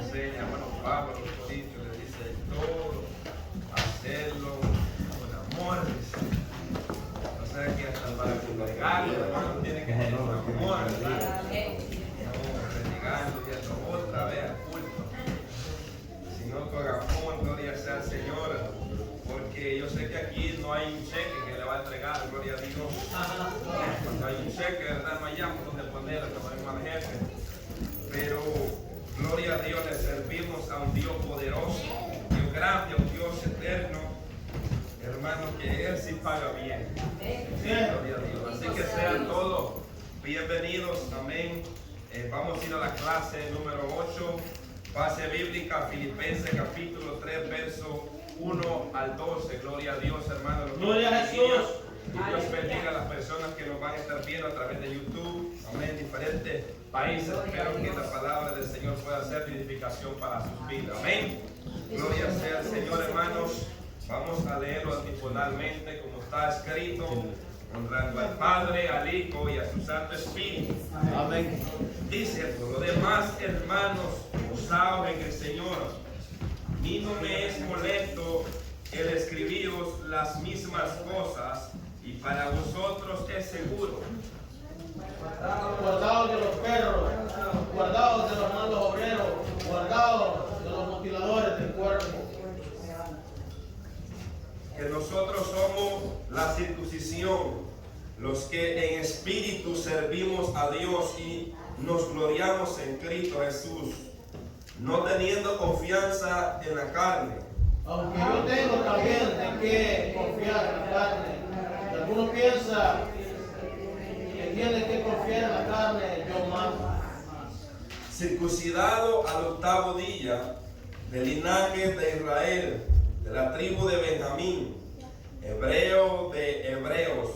enseña, hermano Pablo, lo dicho, le dice todo, hacerlo con amor, dice. O sea que hasta para congregarlo, hermano, tiene que ser con amor, ¿verdad? No, renegando y eso otra vez al culto, sino con amor, gloria sea al Señor, porque yo sé que aquí no hay un cheque que le va a entregar, gloria a Dios. Cuando hay un cheque, ¿verdad? No hayamos donde ponerlo, como dijo al jefe. Pero, gloria a Dios, le servimos a un Dios poderoso, Dios grande, a un Dios eterno, hermano, que Él sí paga bien. Gloria a Dios. Así que sean todos bienvenidos, amén. Vamos a ir a la clase número 8, base bíblica, Filipenses capítulo 3, verso 1 al 12. Gloria a Dios, hermano. Gloria a Jesús. Y Dios bendiga a las personas que nos van a estar viendo a través de YouTube, amén, diferentes países. Espero que la palabra del Señor pueda ser de edificación para sus vidas, amén. Gloria sea al Señor, hermanos. Vamos a leerlo antifonalmente como está escrito, honrando al Padre, al Hijo y a su Santo Espíritu. Amén. Dice, por lo demás, hermanos, gozaos en el Señor. A mí no me es molesto el escribiros las mismas cosas, y para vosotros es seguro. Guardaos de los perros, guardaos de los malos obreros, guardaos de los mutiladores del cuerpo. Que nosotros somos la circuncisión, los que en espíritu servimos a Dios y nos gloriamos en Cristo Jesús, no teniendo confianza en la carne. Aunque yo tengo también de qué confiar en la carne. Si alguno piensa que tiene que confiar en la carne, yo más. Circuncidado al octavo día, del linaje de Israel, de la tribu de Benjamín, hebreo de hebreos,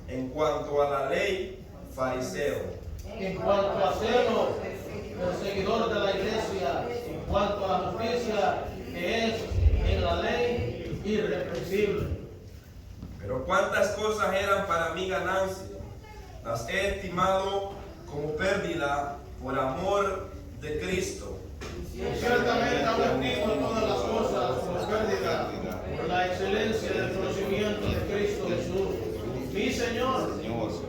en cuanto a la ley, fariseo. En cuanto a celo, perseguidor de la iglesia, en cuanto a la justicia que es en la ley, irreprensible. Pero cuántas cosas eran para mí ganancia, las he estimado como pérdida por amor de Cristo. Ciertamente aún estimo todas las cosas como pérdida por la excelencia del conocimiento de Cristo Jesús, mi Señor,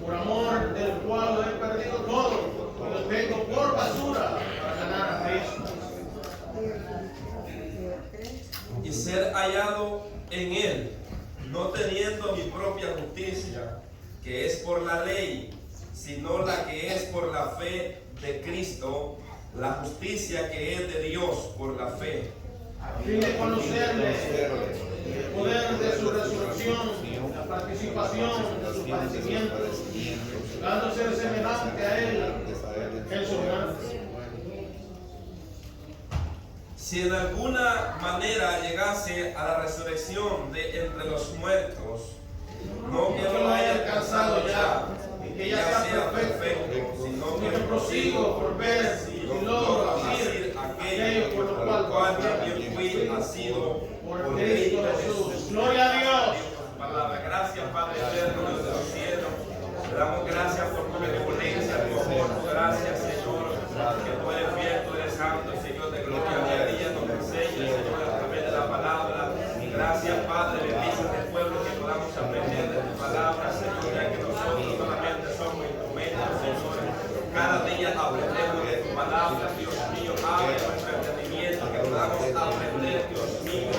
por amor del cual lo he perdido todo y lo tengo por basura para ganar a Cristo. Y ser hallado en Él, no teniendo mi propia justicia, que es por la ley, sino la que es por la fe de Cristo, la justicia que es de Dios por la fe. A fin de conocerle, el poder de su resurrección, la participación de sus padecimientos, llegando a ser semejante a Él en su muerte. Si en alguna manera llegase a la resurrección de entre los muertos, no que lo haya alcanzado ya, y que ya sea perfecto, sino que que prosigo por ver y logro hacer aquello por lo cual también fui asido por Cristo Jesús. Gloria a Dios. Palabra. Gracias, Padre eterno de los cielos. Te damos gracias por tu benevolencia, tu amor, tu gracia, Señor, que tú eres fiel, tú eres santo, Señor, de gloria día a día nos enseña, Señor, a través de la palabra. Y gracias, Padre, bendice este pueblo que podamos aprender de tu palabra, Señor, ya que nosotros solamente somos instrumentos, Señor. Cada día aprendemos de tu palabra, Dios mío, abre nuestro entendimiento, que podamos aprender, Dios mío,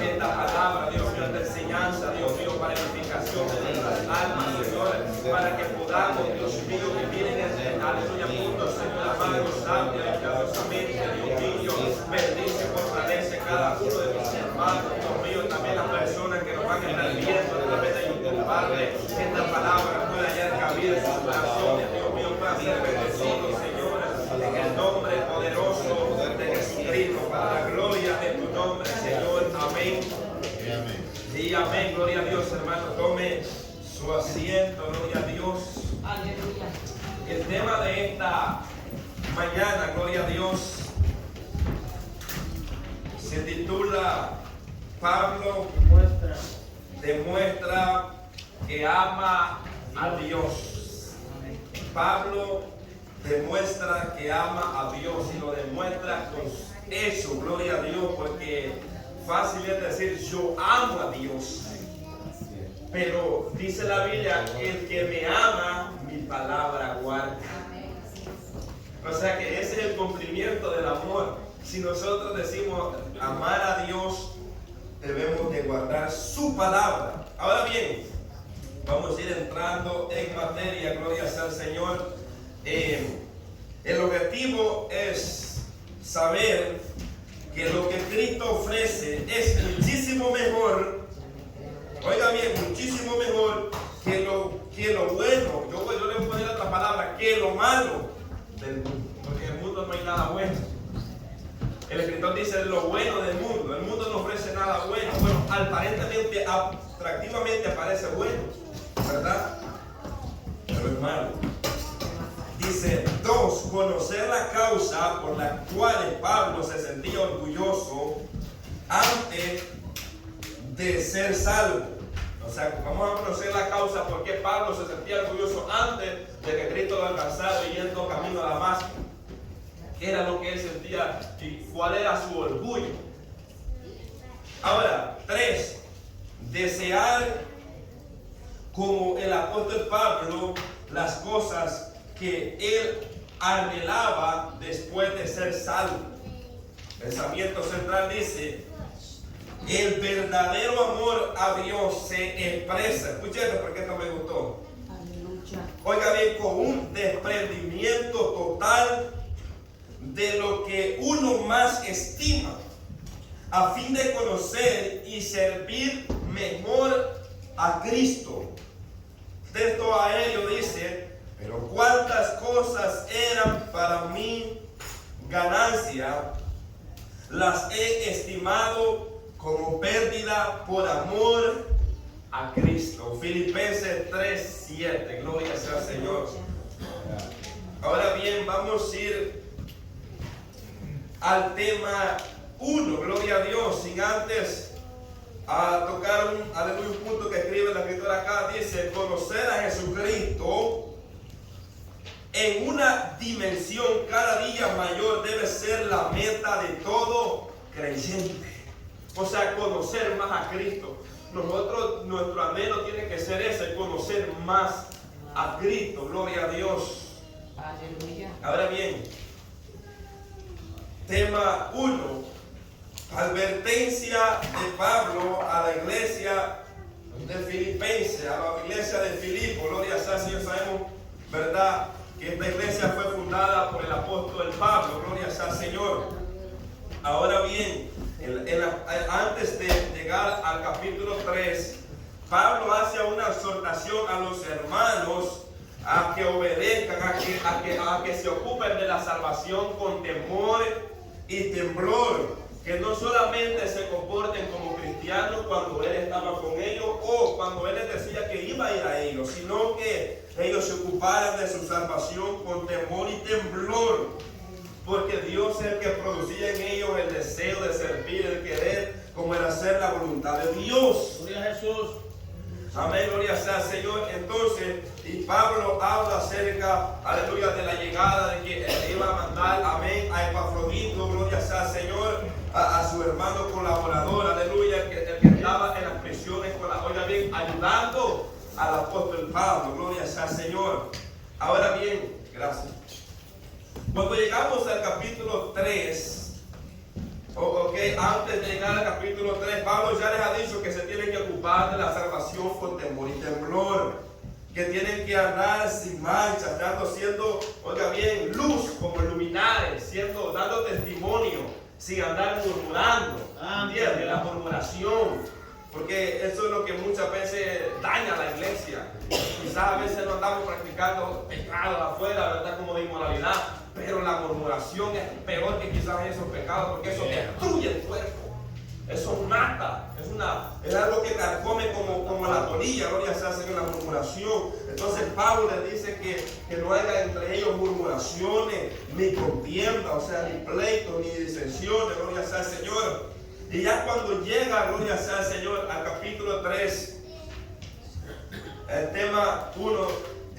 esta palabra, Dios mío, de enseñanza, Dios mío, para edificación de nuestras almas, Señor, para que podamos, Dios mío, vivir en este aleluya mundo, Señor, amado, sabia y piadosamente, Dios mío, bendice, fortalece cada uno de mis hermanos, Dios mío, también las personas que nos van a estar viendo a través de YouTube, Padre, que esta palabra pueda hallar cabida en sus corazones, Dios mío, pueda ser bendecido, Señor, en el nombre poderoso de Jesucristo, para la gloria de tu nombre, Señor, amén. Sí, amén, gloria a Dios, hermano, tome su asiento, gloria a Dios. Aleluya. El tema de esta mañana, gloria a Dios, se titula Pablo demuestra que ama a Dios. Pablo demuestra que ama a Dios y lo demuestra con eso, gloria a Dios, porque fácil es decir yo amo a Dios, pero dice la Biblia, el que me ama, mi palabra guarda. O sea que ese es el cumplimiento del amor. Si nosotros decimos amar a Dios, debemos de guardar su palabra. Ahora bien, vamos a ir entrando en materia, gloria sea al Señor. El objetivo es saber que lo que Cristo ofrece es muchísimo mejor, oiga bien, muchísimo mejor que lo bueno. Yo le voy a poner otra palabra, que lo malo del mundo, porque en el mundo no hay nada bueno. El escritor dice lo bueno del mundo. El mundo no ofrece nada bueno. Bueno, aparentemente, atractivamente parece bueno, ¿verdad? Pero es malo. Dice 2, conocer la causa por la cual Pablo se sentía orgulloso antes de ser salvo. O sea, vamos a conocer la causa por qué Pablo se sentía orgulloso antes de que Cristo lo alcanzara yendo camino a Damasco. ¿Qué era lo que él sentía y cuál era su orgullo? Ahora, 3, desear como el apóstol Pablo las cosas que él anhelaba después de ser salvo. Pensamiento central dice: el verdadero amor a Dios se expresa, escúchate porque esto me gustó. Oiga bien, con un desprendimiento total de lo que uno más estima, a fin de conocer y servir mejor a Cristo. Texto a ello dice: pero cuántas cosas eran para mí ganancia, las he estimado como pérdida por amor a Cristo. Filipenses 3:7. Gloria sea al Señor. Ahora bien, vamos a ir al tema 1, gloria a Dios, sin antes tocar un punto que escribe la escritura acá. Dice: conocer a Jesucristo en una dimensión cada día mayor debe ser la meta de todo creyente. O sea, conocer más a Cristo. Nuestro anhelo tiene que ser ese, conocer más a Cristo, gloria a Dios. Aleluya. Ahora bien, tema 1, advertencia de Pablo a la iglesia de Filipenses, a la iglesia de Filipo. Gloria sea al Señor. Sabemos, ¿verdad?, que esta iglesia fue fundada por el apóstol Pablo. Gloria sea al Señor. Ahora bien, antes de llegar al capítulo 3, Pablo hace una exhortación a los hermanos a que obedezcan, a que se ocupen de la salvación con temor y temblor, que no solamente se comporten como cristianos cuando él estaba con ellos o cuando él les decía que iba a ir a ellos, sino que ellos se ocuparan de su salvación con temor y temblor, porque Dios es el que producía en ellos el deseo de servir, el querer, como el hacer la voluntad de Dios. Gloria a Jesús. Amén, gloria sea al Señor. Entonces, y Pablo habla acerca, aleluya, de la llegada, de que él iba a mandar, amén, a Epafrodito, gloria sea al Señor, a su hermano colaborador, aleluya, el que estaba en las prisiones, oiga bien, ayudando al apóstol Pablo, gloria sea al Señor. Ahora bien, gracias. Cuando llegamos al capítulo 3, antes de llegar al capítulo 3, Pablo ya les ha dicho que se tienen que ocupar de la salvación con temor y temblor, que tienen que andar sin mancha, siendo, oiga bien, luz como luminares, dando testimonio, sin andar murmurando. ¿Entiendes? La murmuración. Porque eso es lo que muchas veces daña a la iglesia. Quizás a veces no estamos practicando pecados afuera, ¿verdad?, como de inmoralidad, pero la murmuración es peor que quizás esos pecados, porque eso destruye el cuerpo, eso mata, es algo que carcome como la polilla, gloria sea al Señor, la murmuración. Entonces Pablo les dice que no haya entre ellos murmuraciones, ni contienda, o sea, ni pleitos, ni disensiones, gloria sea al Señor. Y ya cuando llega, gloria sea al Señor, al capítulo 3, el tema 1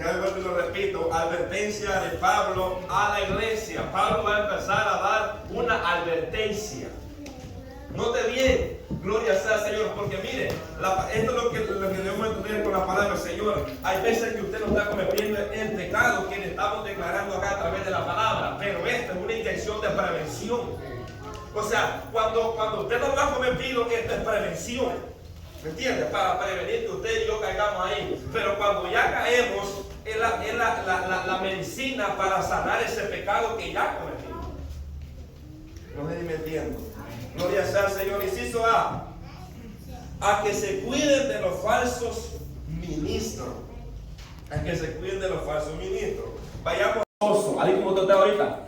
Ya vuelvo y lo repito, advertencia de Pablo a la iglesia. Pablo va a empezar a dar una advertencia. Note bien, gloria sea al Señor, porque mire, esto es lo que debemos entender con la palabra del Señor. Hay veces que usted no está cometiendo el pecado que le estamos declarando acá a través de la palabra, pero esta es una inyección de prevención. O sea, cuando usted no lo ha cometido, esto es prevención. ¿Me entiende? Para prevenir que usted y yo caigamos ahí. Pero cuando ya caemos, es la medicina para sanar ese pecado que ya cometimos. No sé si me entiendo. Gloria sea al Señor. Inciso A. A que se cuiden de los falsos ministros. A que se cuiden de los falsos ministros. Vayamos. Gozoso. Ahí como usted está ahorita.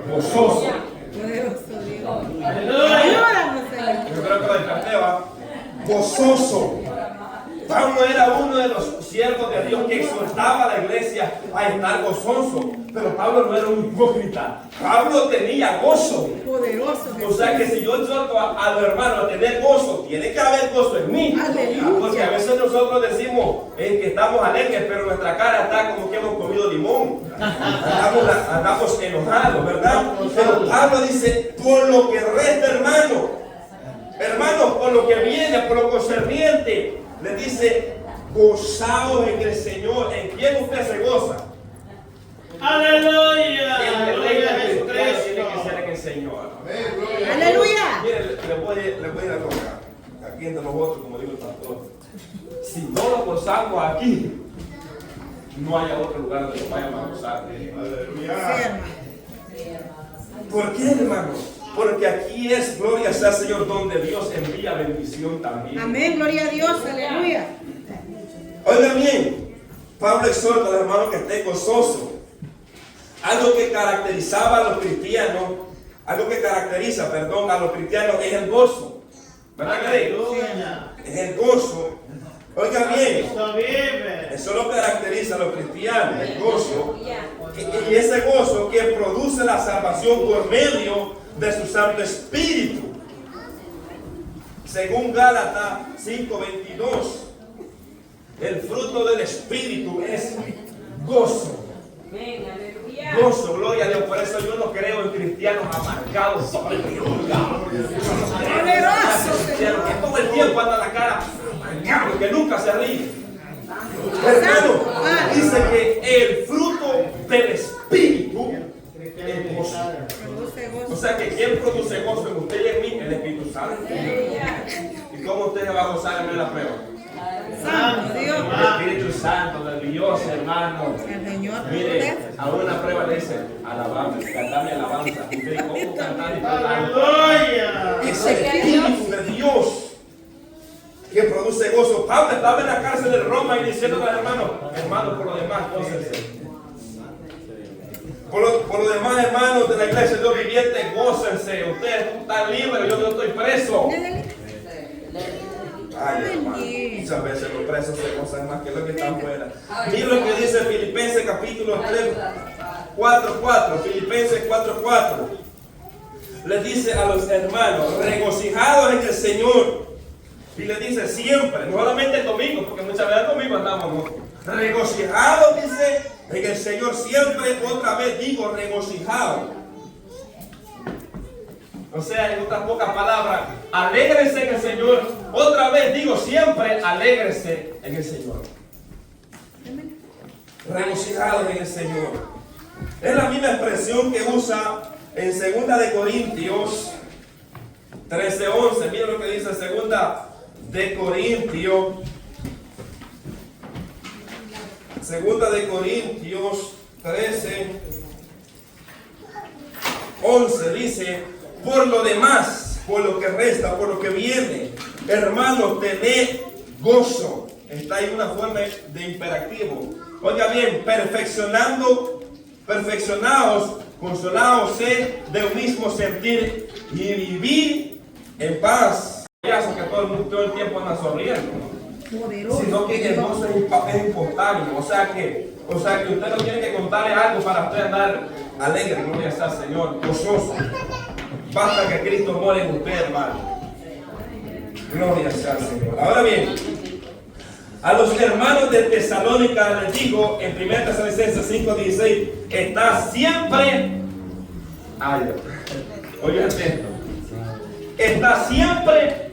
Gozoso. Yo creo que lo descarté, va. Gozoso. Pablo era uno de los siervos de Dios que exhortaba a la iglesia a estar gozoso. Pero Pablo no era un hipócrita. Pablo tenía gozo. Poderoso. O sea que si yo exhorto a los hermanos a tener gozo, tiene que haber gozo en mí. Aleluya. Porque a veces nosotros decimos que estamos alegres, pero nuestra cara está como que hemos comido limón. Andamos enojados, ¿verdad? Pero Pablo dice, por lo que resta, hermanos, por lo que viene, por lo concerniente, le dice, gozaos en el Señor. ¿En quién usted se goza? Aleluya. El Gloria a deleite cristiano tiene que Jesucristo. ser en el Señor. Aleluya. Mire, le voy a ir a tocar. Aquí entre nosotros, como digo el pastor. Si no lo gozamos aquí, no haya otro lugar donde lo vayamos a gozar. Aleluya. ¿Por qué, hermano? Porque aquí es, gloria sea al Señor, donde Dios envía bendición también. Amén, gloria a Dios, aleluya. Oiga bien, Pablo exhorta a los hermanos que estén gozosos. Algo que caracterizaba a los cristianos, a los cristianos es el gozo. ¿Verdad que Aleluya. es el gozo? Oiga bien, Cristo vive. eso lo caracteriza a los cristianos, el gozo. Y ese gozo que produce la salvación por medio de su Santo Espíritu. Según Gálatas 5:22, el fruto del Espíritu es gozo. Gozo, gloria a Dios. Por eso yo no creo en cristianos amargados. Cristianos que todo el tiempo anda la cara amargado, que nunca se ríe. Hermano, dice que el fruto del Espíritu es gozo. O sea que ¿quién produce gozo en usted y en mí? El Espíritu Santo. ¿Y cómo usted se va a gozar en medio de la prueba? Santo Dios. El Espíritu Santo de Dios, hermano. El Señor. Mire, a una prueba le dice, alabame, cantame alabanza. Y usted, ¿cómo cantar y cantar? Aleluya. Es el Espíritu de Dios que produce gozo. Pablo estaba en la cárcel de Roma y diciendo a los hermanos, por lo demás, gócense. Por lo demás, hermanos de la iglesia de Dios viviente, gócense. Ustedes están libres, yo no estoy preso. Ay, hermano, muchas veces los presos se gozan más que los que están fuera. Mira lo que dice Filipenses capítulo 3, 4:4. Filipenses 4:4. Les dice a los hermanos, regocijados en el Señor. Y les dice siempre, no solamente el domingo, porque muchas veces el domingo andamos, ¿no? Regocijados, dice, en el Señor siempre, otra vez digo, regocijados. O sea, en otras pocas palabras, alégrense en el Señor. Otra vez digo siempre, alégrense en el Señor. Regocijados en el Señor. Es la misma expresión que usa en 2 de Corintios 13:11. Mira lo que dice 2 de Corintios. 2 de Corintios 13:11 dice: por lo demás, por lo que resta, por lo que viene, hermanos, tened gozo. Está ahí una forma de imperativo. Oiga bien, perfeccionaos, consolaos de un mismo sentir y vivir en paz. Que todo el tiempo anda sonriendo, ¿no? Sino que el gozo es espontáneo. O sea que usted no tiene que contarle algo para usted andar alegre, gloria sea al Señor, gozoso. Basta que Cristo more en usted, hermano. Gloria sea al Señor. Ahora bien, A los hermanos de Tesalónica les digo en 1 Tesalonicenses 5:16, está siempre, oye atento, está siempre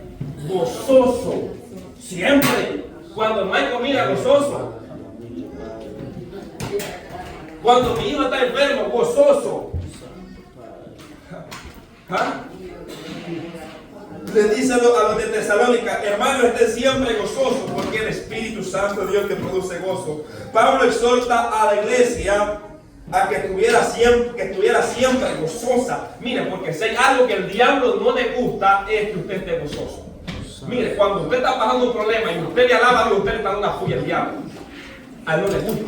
gozoso, siempre. Cuando no hay comida, gozoso. Cuando mi hijo está enfermo, gozoso. ¿Ah? Le dice a los de Tesalónica, hermanos, estén siempre gozosos, porque el Espíritu Santo es Dios que produce gozo. Pablo exhorta a la iglesia a que estuviera siempre gozosa. Mire, porque si hay algo que el diablo no le gusta, es que usted esté gozoso. Mire, cuando usted está pasando un problema y usted le alaba a Dios, usted le está dando una furia al diablo. A él no le gusta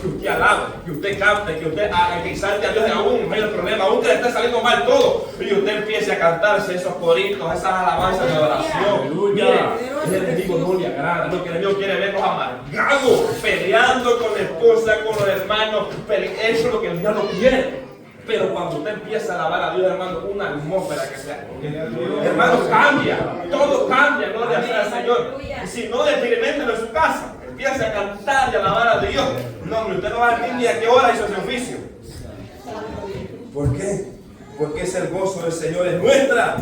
que usted alabe, que usted cante, que usted exalte a Dios aún en medio del problema, aún que le esté saliendo mal todo, y usted empiece a cantarse esos coritos, esas alabanzas de adoración. Mire, el enemigo no le agrada, lo que el enemigo quiere vernos amargados, peleando con la esposa, con los hermanos, eso es lo que el diablo quiere. Pero cuando usted empieza a alabar a Dios, hermano, una atmósfera que sea, hermano, cambia, todo cambia, gloria sea al Señor. Y si no, experiméntelo en su casa, empieza a cantar y a alabar a Dios. No, hombre, usted no va a decir ni a qué hora hizo ese oficio. ¿Por qué? Porque es el gozo del Señor, es nuestra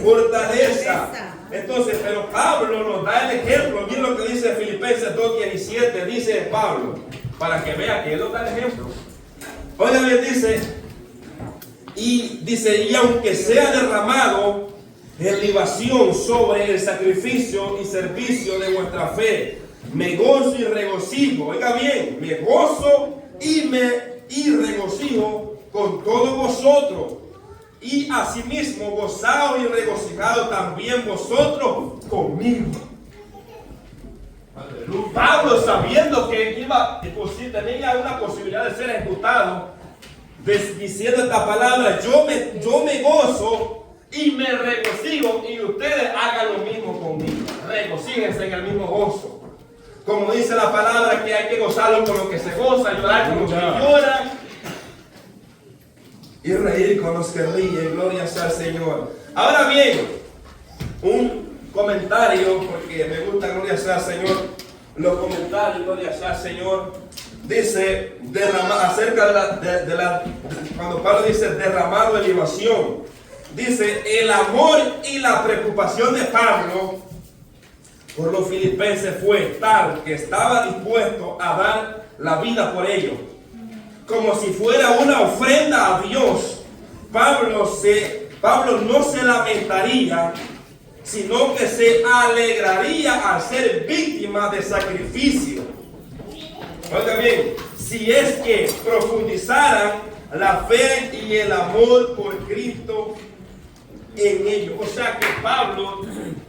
fortaleza. Entonces, pero Pablo nos da el ejemplo. Miren lo que dice Filipenses 2:17, dice Pablo, para que vea que él nos da el ejemplo. Oigan bien, y aunque sea derramado en libación sobre el sacrificio y servicio de vuestra fe, me gozo y regocijo. Oiga bien, me gozo y regocijo con todos vosotros. Y asimismo gozaos y regocijados también vosotros conmigo. Pablo, sabiendo que tenía una posibilidad de ser ejecutado, diciendo esta palabra, yo me gozo y me regocijo, y ustedes hagan lo mismo conmigo. Regocíjense en el mismo gozo. Como dice la palabra, que hay que gozarlo con lo que se goza, llorar con los que lloran y reír con los que ríen. Gloria sea al Señor. Ahora bien, un comentario, porque me gusta, gloria sea al Señor, los comentarios, gloria sea al Señor. Dice, acerca cuando Pablo dice derramado de libación, dice, el amor y la preocupación de Pablo por los filipenses fue tal que estaba dispuesto a dar la vida por ellos, como si fuera una ofrenda a Dios. Pablo no se lamentaría, sino que se alegraría al ser víctima de sacrificio. Oiga bien, si es que profundizaran la fe y el amor por Cristo en ellos. O sea que Pablo,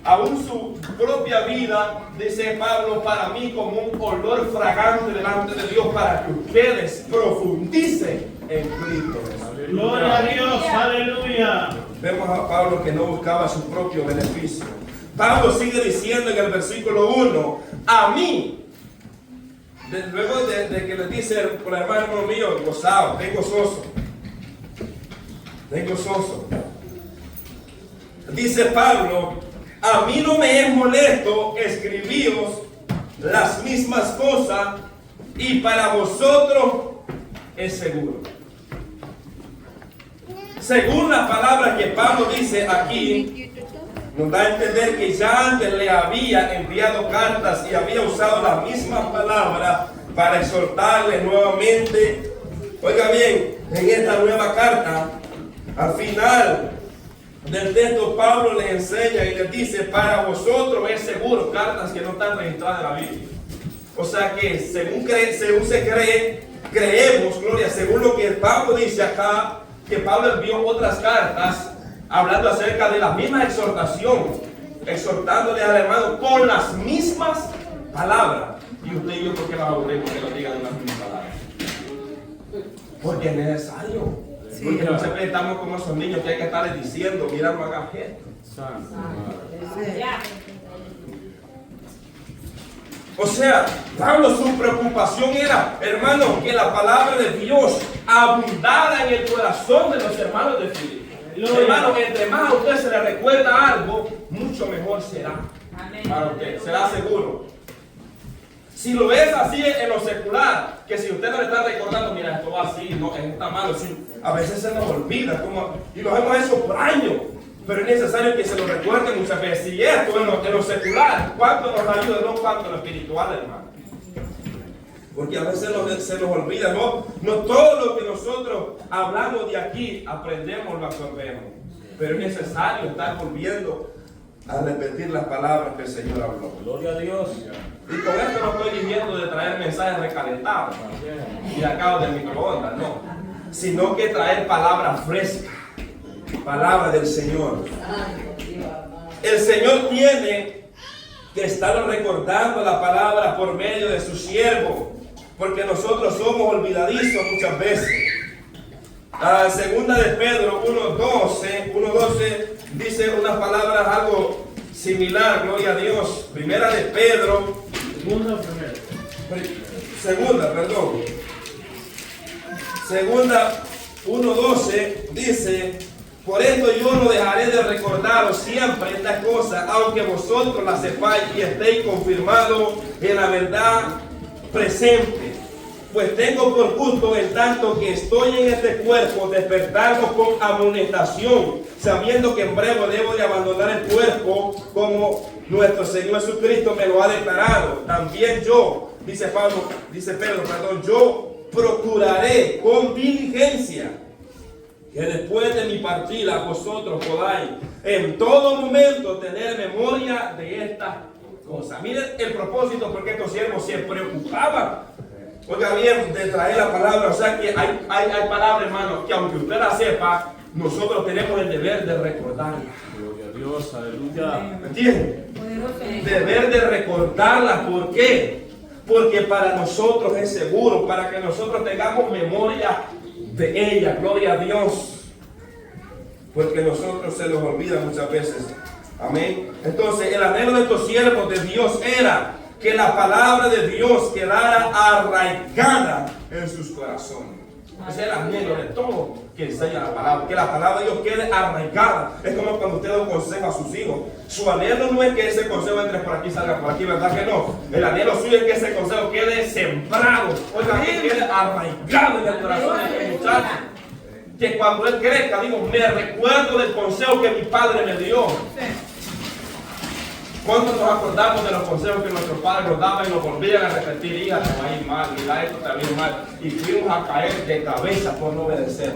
aún su propia vida, dice Pablo, para mí como un olor fragante delante de Dios, para que ustedes profundicen en Cristo. Gloria a Dios, aleluya. Vemos a Pablo que no buscaba su propio beneficio. Pablo sigue diciendo en el versículo 1, a mí, luego de que le dice por el hermano mío, gozado, ten gozoso. Dice Pablo, a mí no me es molesto escribiros las mismas cosas, y para vosotros es seguro. Según la palabra que Pablo dice aquí, nos da a entender que ya antes le había enviado cartas y había usado las mismas palabras para exhortarle nuevamente. Oiga bien, en esta nueva carta, al final del texto, Pablo les enseña y les dice, para vosotros es seguro, cartas que no están registradas en la Biblia. O sea que según creemos, gloria, según lo que Pablo dice acá, que Pablo envió otras cartas hablando acerca de la misma exhortación, exhortándole al hermano con las mismas palabras. Y usted y yo, ¿por qué nos aburrimos que lo digan las mismas palabras? Porque es necesario. Sí. Porque no siempre estamos como esos niños que hay que estarles diciendo, mira, no hagas esto. O sea, Pablo, su preocupación era, hermano, que la palabra de Dios abundara en el corazón de los hermanos de Filipo. Hermano, entre más a usted se le recuerda algo, mucho mejor será. Amén. Para usted, será seguro. Si lo ves así en lo secular, que si usted no le está recordando, mira, esto va así, no, esto está malo, sí, a veces se nos olvida, y lo hemos hecho por años, pero es necesario que se lo recuerde muchas veces. Y esto en lo secular, ¿cuánto nos ayuda? No cuánto en lo espiritual, hermano. Porque a veces se nos olvida, no todo lo que nosotros hablamos de aquí, aprendemos, lo absorbemos. Pero es necesario estar volviendo a repetir las palabras que el Señor habló. Gloria a Dios. Y con esto no estoy diciendo de traer mensajes recalentados y sacados del microondas, no. Sino que traer palabras frescas, palabra del Señor. El Señor tiene que estar recordando la palabra por medio de su siervo, porque nosotros somos olvidadizos muchas veces. Segunda de Pedro 1:12 dice unas palabras algo similar, gloria a Dios. Primera de Pedro. Segunda 1:12 dice: por esto yo no dejaré de recordaros siempre estas cosas, aunque vosotros las sepáis y estéis confirmados en la verdad presente. Pues tengo por justo, en tanto que estoy en este cuerpo, despertarnos con amonestación, sabiendo que en breve debo de abandonar el cuerpo, como nuestro Señor Jesucristo me lo ha declarado. También yo, dice Pedro, yo procuraré con diligencia que después de mi partida vosotros podáis en todo momento tener memoria de estas cosas. Miren el propósito, porque estos siervos se preocupaban, oiga bien, de traer la palabra. O sea que hay palabras, hermano, que aunque usted la sepa, nosotros tenemos el deber de recordarla. Gloria a Dios, aleluya. ¿Entiende? Deber de recordarla. ¿Por qué? Porque para nosotros es seguro, para que nosotros tengamos memoria de ella. Gloria a Dios. Porque nosotros se nos olvida muchas veces. Amén. Entonces el anhelo de estos siervos de Dios era que la palabra de Dios quedara arraigada en sus corazones. Ese es el anhelo de todo que enseña la palabra, que la palabra de Dios quede arraigada. Es como cuando usted da un consejo a sus hijos. Su anhelo no es que ese consejo entre por aquí, salga por aquí, ¿verdad que no? El anhelo suyo es que ese consejo quede sembrado, oiga, que quede arraigado en el corazón de este muchacho. Que cuando él crezca, digo, me recuerdo del consejo que mi padre me dio. ¿Cuántos nos acordamos de los consejos que nuestros padres nos daban y nos volvían a repetir? Hija, te va a ir mal, mira esto te va a ir mal. Y fuimos a caer de cabeza por no obedecer.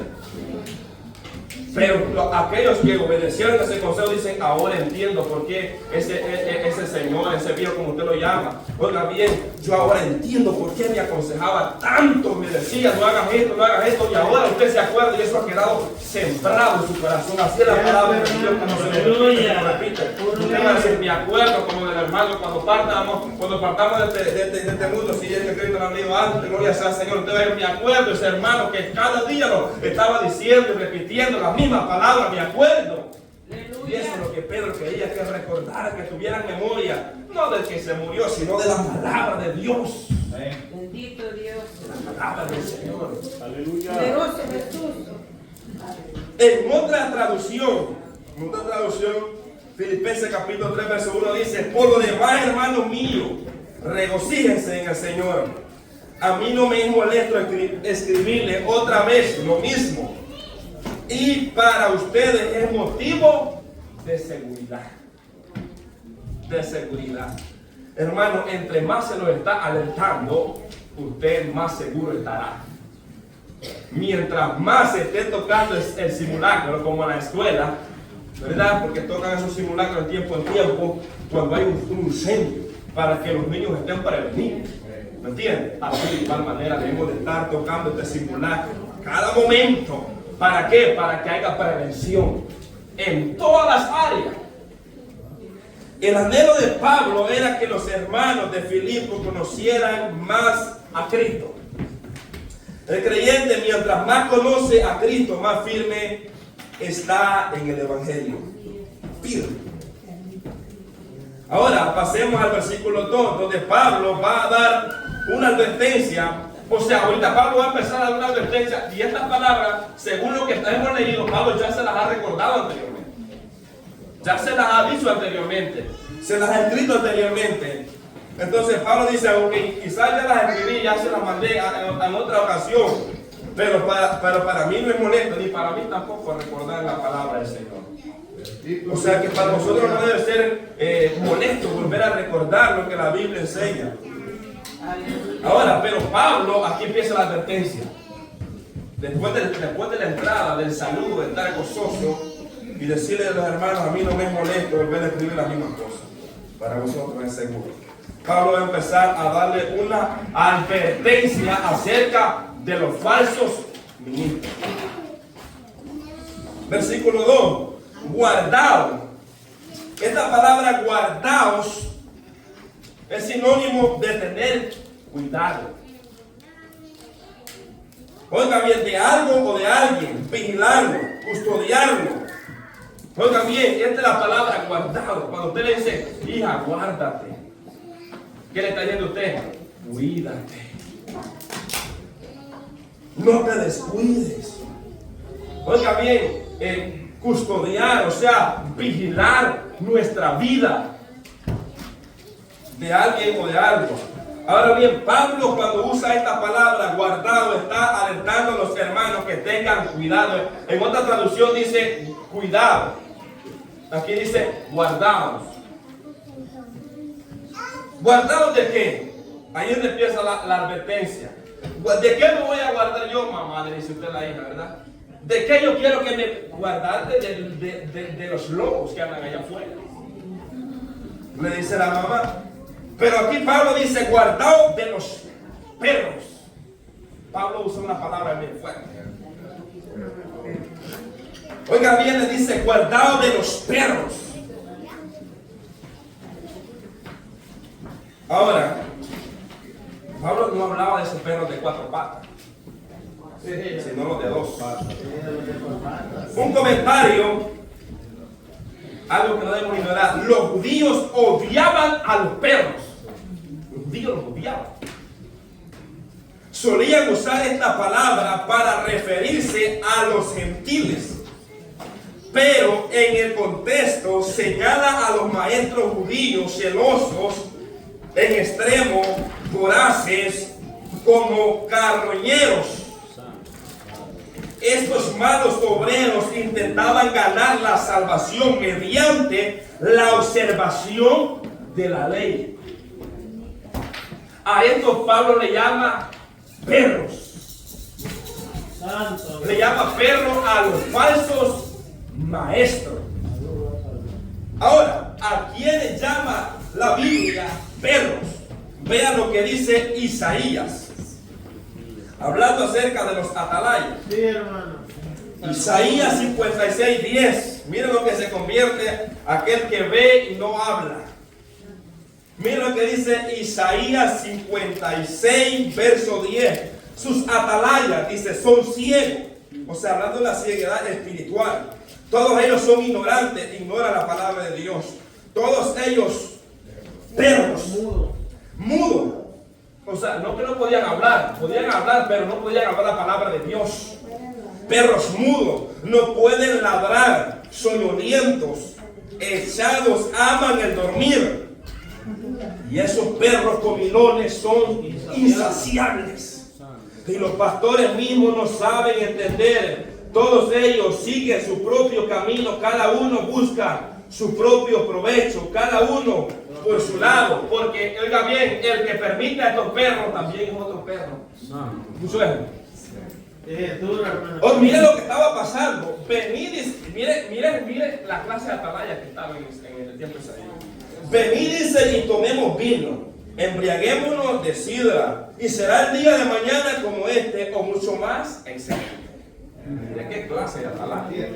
Pero aquellos que obedecieron ese consejo dicen: ahora entiendo por qué ese señor, ese viejo como usted lo llama, oiga bien, yo ahora entiendo por qué me aconsejaba tanto, me decía no hagas esto, no hagas esto, y ahora usted se acuerda y eso ha quedado sembrado en su corazón. Así es la palabra de Dios, cuando se lo repite. Usted va a decir: me acuerdo como del hermano cuando partamos de este mundo, si es que Cristo lo ha leído antes, gloria sea al Señor. Usted va a decir: me acuerdo ese hermano que cada día lo estaba diciendo y repitiendo la misma palabra, me acuerdo. Y eso es lo que Pedro quería que recordara, que tuvieran memoria, no del que se murió, sino de la palabra de Dios. Bendito Dios. La palabra del Señor. Aleluya. Poderoso Jesús. En otra traducción, Filipenses capítulo 3, verso 1 dice: por lo demás, hermanos míos, regocíjense en el Señor. A mí no me es molesto escribirle otra vez lo mismo. Y para ustedes es motivo de seguridad. De seguridad. Hermano, entre más se lo está alertando, usted más seguro estará. Mientras más se esté tocando el simulacro, como en la escuela, ¿verdad? Porque tocan esos simulacros de tiempo en tiempo, cuando hay un incendio, para que los niños estén prevenidos. ¿Me entiendes? Así de igual manera debemos de estar tocando este simulacro cada momento. ¿Para qué? Para que haya prevención en todas las áreas. El anhelo de Pablo era que los hermanos de Filipo conocieran más a Cristo. El creyente, mientras más conoce a Cristo, más firme está en el Evangelio. Firme. Ahora pasemos al versículo 2, donde Pablo va a dar una advertencia. O sea, ahorita Pablo va a empezar a dar una advertencia, y estas palabras, según lo que hemos leído, Pablo ya se las ha recordado anteriormente. Ya se las ha dicho anteriormente. Se las ha escrito anteriormente. Entonces Pablo dice, aunque quizás ya las escribí, ya se las mandé en otra ocasión, pero para mí no es molesto, ni para mí tampoco recordar la palabra del Señor. O sea que para nosotros no debe ser molesto volver a recordar lo que la Biblia enseña. Ahora, pero Pablo, aquí empieza la advertencia. Después de la entrada, del saludo, de estar gozoso y decirle a los hermanos, a mí no me es molesto volver a escribir las mismas cosas. Para vosotros es seguro. Pablo va a empezar a darle una advertencia acerca de los falsos ministros. Versículo 2. Guardaos. Esta palabra guardaos es sinónimo de tener cuidado. Oiga bien, de algo o de alguien, vigilarlo, custodiarlo. Oiga bien, esta es la palabra guardado. Cuando usted le dice, hija, guárdate, ¿qué le está diciendo usted? Cuídate. No te descuides. Oiga bien, custodiar, o sea, vigilar nuestra vida de alguien o de algo. Ahora bien, Pablo cuando usa esta palabra guardado está alertando a los hermanos que tengan cuidado. En otra traducción dice cuidado. Aquí dice guardados. ¿Guardados de qué? Ahí es donde empieza la advertencia. ¿De qué me voy a guardar yo, mamá? Le dice usted a la hija, ¿verdad? ¿De qué yo quiero que me guardarte? De los lobos que andan allá afuera. Le dice la mamá. Pero aquí Pablo dice, guardaos de los perros. Pablo usa una palabra bien fuerte. Oiga bien, le dice, guardaos de los perros. Ahora, Pablo no hablaba de esos perros de 4 patas, sino los de 2 patas. Un comentario, algo que no debemos ignorar. Los judíos odiaban a los perros. Los judíos los odiaban. Solían usar esta palabra para referirse a los gentiles, pero en el contexto señala a los maestros judíos celosos, en extremo, voraces, como carroñeros. Estos malos obreros intentaban ganar la salvación mediante la observación de la ley. A estos Pablo le llama perros. Le llama perros a los falsos maestros. Ahora, ¿a quiénes llama la Biblia perros? Vean lo que dice Isaías, hablando acerca de los atalayas. Sí, hermano. Isaías 56:10. Miren lo que se convierte aquel que ve y no habla. Miren lo que dice Isaías 56, verso 10. Sus atalayas, dice, son ciegos. O sea, hablando de la ceguedad espiritual. Todos ellos son ignorantes, ignoran la palabra de Dios. Todos ellos, perros, mudos. O sea, no que no podían hablar, pero no podían hablar la palabra de Dios. Perros mudos, no pueden ladrar, soñolientos, echados, aman el dormir. Y esos perros comilones son insaciables. Y los pastores mismos no saben entender. Todos ellos siguen su propio camino, cada uno busca su propio provecho, cada uno por su lado, porque oiga bien, el que permite a estos perros también es otro perro. ¿Escuchó eso? Oh, mire lo que estaba pasando. Venid, mire la clase de atalaya que estaba en el tiempo de Isaías. Venid, dice, y tomemos vino, embriaguémonos de sidra, y será el día de mañana como este, o mucho más excelente. Mire qué clase de atalaya.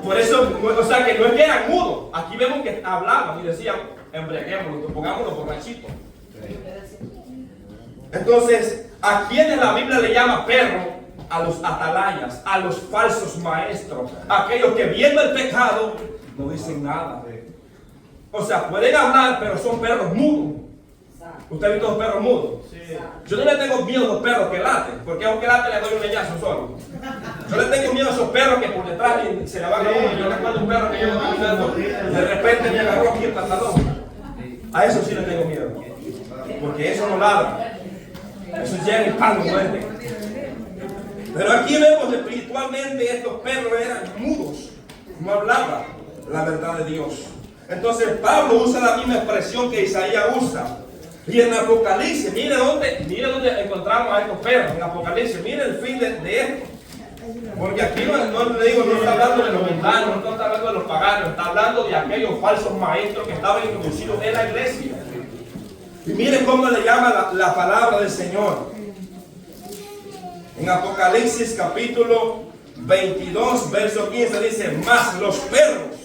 Por eso, o sea, que no es que eran mudos. Aquí vemos que hablaban y decían, embriaguémonos, pongámonos borrachitos. Entonces, ¿a quiénes la Biblia le llama perro? A los atalayas, a los falsos maestros, aquellos que viendo el pecado no dicen nada. O sea, pueden hablar, pero son perros mudos. ¿Usted ha visto los perros mudos? Sí. Yo no le tengo miedo a los perros que laten, porque aunque laten le doy un leñazo solo. Yo le tengo miedo a esos perros que por detrás se le van a uno. Yo recuerdo un perro que yo de repente me agarró aquí el pantalón. A eso sí le tengo miedo. porque eso no ladra. Eso llega el pan de muerte. Pero aquí vemos que espiritualmente estos perros eran mudos, no hablaban la verdad de Dios. Entonces Pablo usa la misma expresión que Isaías usa. Y en Apocalipsis, mire dónde encontramos a estos perros. En Apocalipsis, mire el fin de esto. Porque aquí no está hablando de los mundanos, no está hablando de los paganos, está hablando de aquellos falsos maestros que estaban introducidos en la iglesia. Y mire cómo le llama la palabra del Señor. En Apocalipsis capítulo 22, verso 15 dice, más los perros.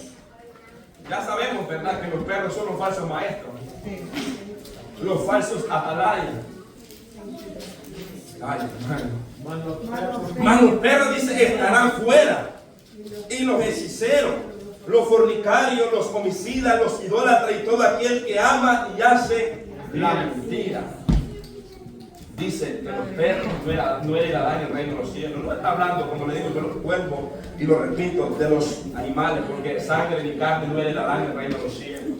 Ya sabemos, ¿verdad?, que los perros son los falsos maestros. Los falsos atalayas. Ay, hermano. Mas los perros, dice, estarán fuera. Y los hechiceros, los fornicarios, los homicidas, los idólatras y todo aquel que ama y hace la mentira. Dice que los perros no heredarán el reino de los cielos. No está hablando, como le digo, de los cuerpos, y lo repito, de los animales, porque sangre ni carne no heredarán el reino de los cielos.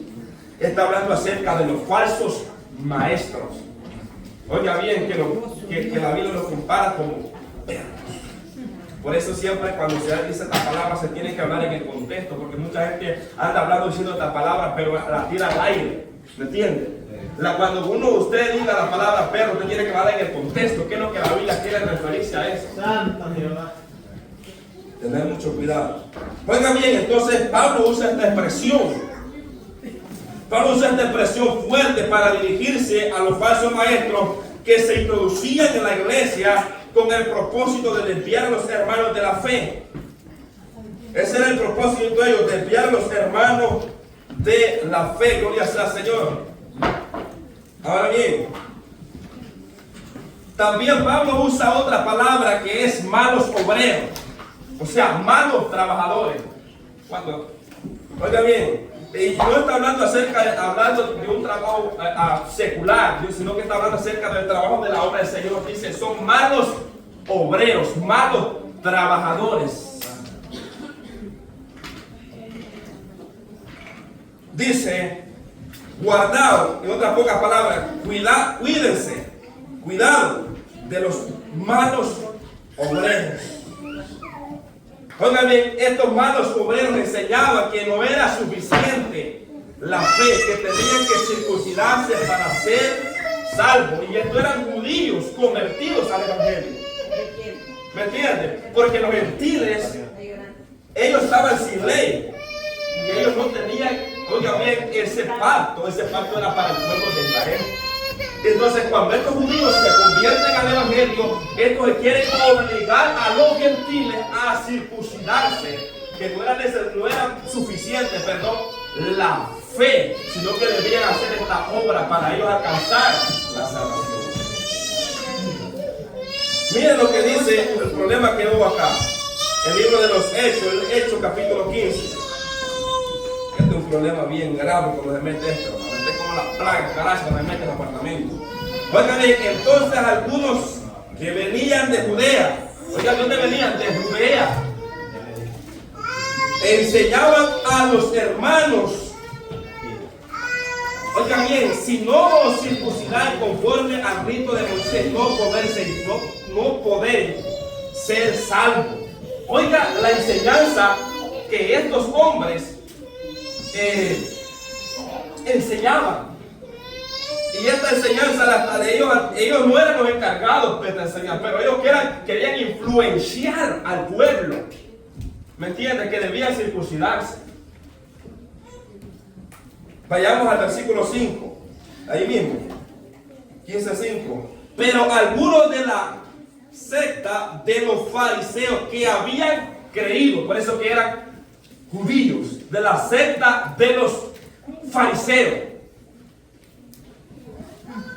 Está hablando acerca de los falsos maestros. Oiga bien, que la Biblia los compara como perros. Por eso siempre cuando se dice esta palabra se tiene que hablar en el contexto, porque mucha gente anda hablando diciendo esta palabra, pero la tira al aire. ¿Me entiende? Cuando usted diga la palabra perro, usted tiene que hablar en el contexto. ¿Qué es lo que la Biblia quiere referirse a eso? Santa Jehová. Tener mucho cuidado. Oiga bien, entonces Pablo usa esta expresión. Pablo usa esta expresión fuerte para dirigirse a los falsos maestros que se introducían en la iglesia con el propósito de desviar a los hermanos de la fe. Ese era el propósito de ellos, desviar a los hermanos de la fe. Gloria sea al Señor. Ahora bien, también Pablo usa otra palabra que es malos obreros, o sea, malos trabajadores. Oiga bien, y no está hablando hablando de un trabajo secular, sino que está hablando acerca del trabajo de la obra del Señor. Dice, son malos obreros, malos trabajadores. Dice, guardaos, en otras pocas palabras, cuídense, cuidado de los malos obreros. Oigan bien, estos malos obreros enseñaban que no era suficiente la fe, que tenían que circuncidarse para ser salvos. Y estos eran judíos convertidos al evangelio. ¿Me entiendes? Porque los gentiles, ellos estaban sin ley. Y ellos no tenían, oigan bien, ese pacto era para el pueblo de Israel. Entonces, cuando estos judíos se convierten al evangelio, estos quieren obligar a los gentiles a circuncidarse, que no era suficiente, la fe, sino que debían hacer esta obra para ellos alcanzar la salvación. Miren lo que dice el problema que hubo acá. El libro de los Hechos, el Hechos capítulo 15. Este es un problema bien grave cuando se mete esto. Es como la plaga, carajo, cuando se mete en el apartamento. Oigan, entonces algunos que venían de Judea, oigan, ¿dónde venían? De Judea. Enseñaban a los hermanos, oigan bien, si no os circuncidáis conforme al rito de Moisés, no podéis ser salvos. Oiga, la enseñanza que estos hombres enseñaban. Y esta enseñanza, ellos no eran los encargados de esta enseñanza, pero ellos querían influenciar al pueblo. ¿Me entiendes? Que debían circuncidarse. Vayamos al versículo 5. Ahí mismo. 15:5. Pero algunos de la secta de los fariseos que habían creído, por eso que eran judíos, de la secta de los fariseos,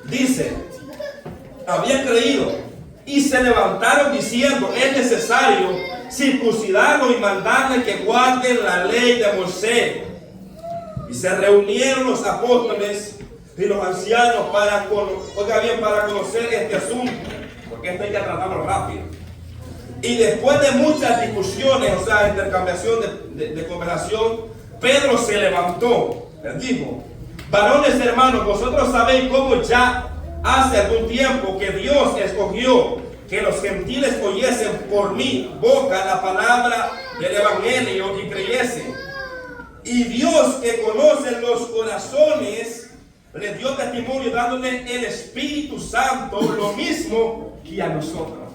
dice, habían creído y se levantaron diciendo, es necesario circuncidarlos y mandarles que guarden la ley de Moisés. Y se reunieron los apóstoles y los ancianos para conocer este asunto, porque esto hay que tratarlo rápido. Y después de muchas discusiones, o sea, intercambiación de conversación, Pedro se levantó, les dijo, varones hermanos, vosotros sabéis cómo ya hace algún tiempo que Dios escogió que los gentiles oyesen por mi boca la palabra del evangelio y creyesen. Y Dios, que conoce los corazones, le dio testimonio dándole el Espíritu Santo, lo mismo que a nosotros.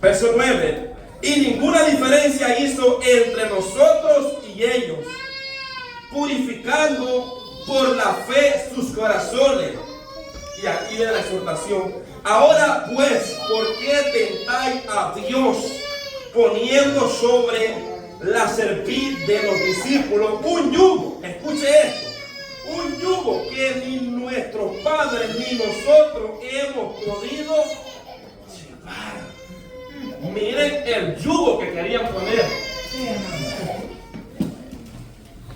Verso 9. Y ninguna diferencia hizo entre nosotros y ellos, purificando por la fe sus corazones. Y aquí viene la exhortación. Ahora pues, ¿por qué tentáis a Dios poniendo sobre la cerviz de los discípulos un yugo? Escuche esto. Un yugo que ni nuestros padres ni nosotros hemos podido llevar. Miren el yugo que querían poner.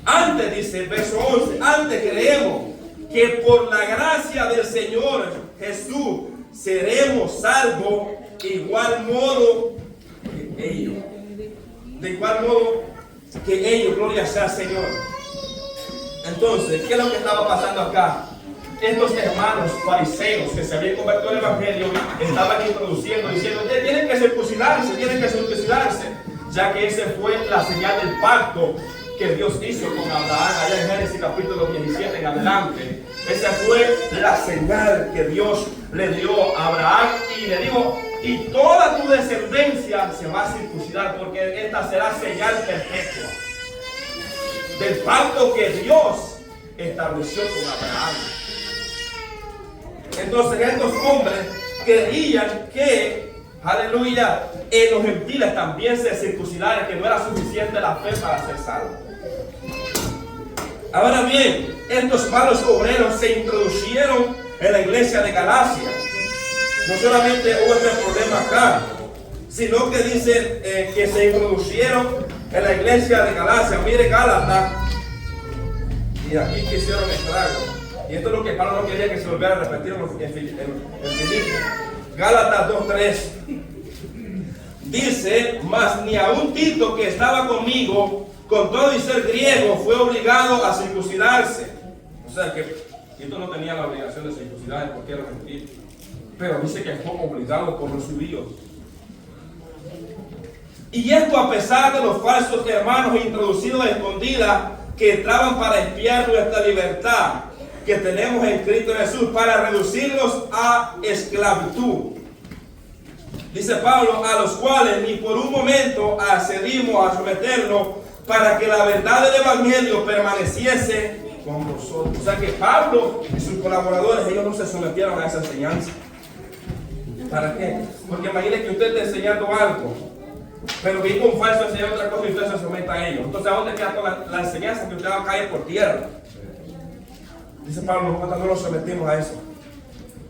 Antes, dice el verso 11, antes creemos que por la gracia del Señor Jesús seremos salvos de igual modo que ellos. De igual modo que ellos, gloria sea al Señor. Entonces, ¿qué es lo que estaba pasando acá? Estos hermanos fariseos que se habían convertido al Evangelio estaban introduciendo, diciendo, ustedes tienen que circuncidarse, ya que esa fue la señal del pacto que Dios hizo con Abraham, allá en Génesis capítulo 17 en adelante. Esa fue la señal que Dios le dio a Abraham y le dijo, y toda tu descendencia se va a circuncidar, porque esta será señal perpetua del pacto que Dios estableció con Abraham. Entonces estos hombres creían que, aleluya, en los gentiles también se circuncidaran, que no era suficiente la fe para ser salvos. Ahora bien, estos malos obreros se introdujeron en la iglesia de Galacia. No solamente hubo este problema acá, sino que dicen que se introdujeron en la iglesia de Galacia. Mire Gálatas, y aquí quisieron estrago. Y esto es lo que Pablo no quería que se volviera a repetir en Filipenses. Gálatas 2:3 dice, mas ni aun Tito, que estaba conmigo, con todo y ser griego, fue obligado a circuncidarse. O sea que Tito no tenía la obligación de circuncidar porque era gentil, pero dice que fue obligado por los judíos. Y esto a pesar de los falsos hermanos introducidos a escondidas que entraban para espiar nuestra libertad que tenemos en Cristo Jesús, para reducirlos a esclavitud. Dice Pablo, a los cuales ni por un momento accedimos a someternos, para que la verdad del evangelio permaneciese con vosotros. O sea que Pablo y sus colaboradores, ellos no se sometieron a esa enseñanza. ¿Para qué? Porque imagínense que usted está enseñando algo, pero viene un falso enseñando otra cosa y usted se somete a ellos. Entonces, ¿a dónde queda toda la enseñanza que usted va a caer por tierra? Dice Pablo, nosotros no nos sometimos a eso.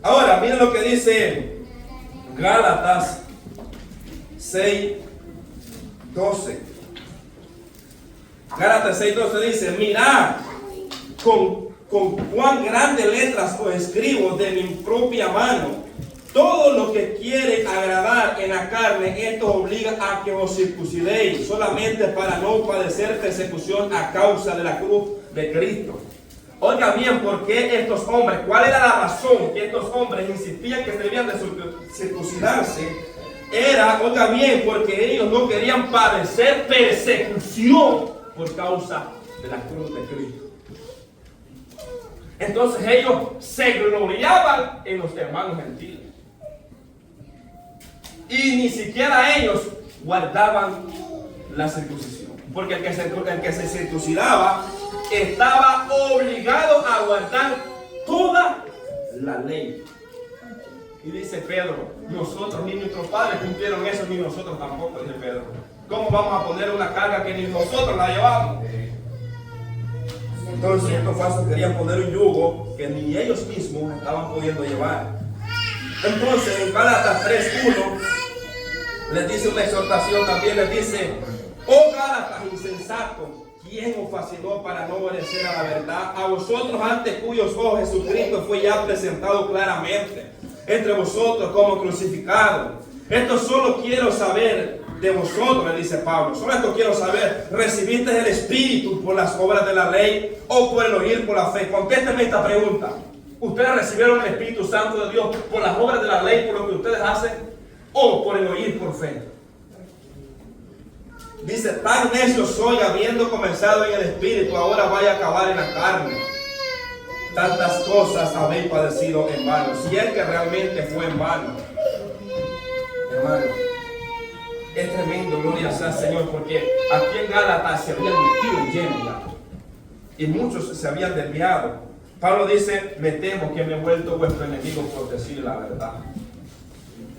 Ahora, miren lo que dice Gálatas 6:12. Gálatas 6:12 dice, mirad con cuán grandes letras os escribo de mi propia mano. Todo lo que quiere agradar en la carne, esto obliga a que os circuncidéis, solamente para no padecer persecución a causa de la cruz de Cristo. Oiga bien, ¿por qué estos hombres? ¿Cuál era la razón que estos hombres insistían que debían de circuncidarse? Era, oiga bien, porque ellos no querían padecer persecución por causa de la cruz de Cristo. Entonces ellos se gloriaban en los hermanos gentiles. Y ni siquiera ellos guardaban la circuncisión. Porque el que se circuncidaba estaba obligado a guardar toda la ley. Y dice Pedro, nosotros ni nuestros padres cumplieron eso, ni nosotros tampoco, dice Pedro. ¿Cómo vamos a poner una carga que ni nosotros la llevamos? Entonces estos falsos querían poner un yugo que ni ellos mismos estaban pudiendo llevar. Entonces en Gálatas 3:1 les dice una exhortación también, les dice, oh Gálatas insensatos, ¿quién os fascinó para no obedecer a la verdad? A vosotros ante cuyos ojos Jesucristo fue ya presentado claramente entre vosotros como crucificado. Esto solo quiero saber de vosotros, le dice Pablo. Solo esto quiero saber. ¿Recibiste el Espíritu por las obras de la ley o por el oír por la fe? Contésteme esta pregunta. ¿Ustedes recibieron el Espíritu Santo de Dios por las obras de la ley, por lo que ustedes hacen, o por el oír por fe? Dice, tan necio soy, habiendo comenzado en el Espíritu, ahora vaya a acabar en la carne. Tantas cosas habéis padecido en vano, si es que realmente fue en vano. Hermano, es tremendo, gloria sea al Señor, porque aquí en Gálatas se habían metido lleno ya, y muchos se habían desviado. Pablo dice, me temo que me he vuelto vuestro enemigo por decir la verdad.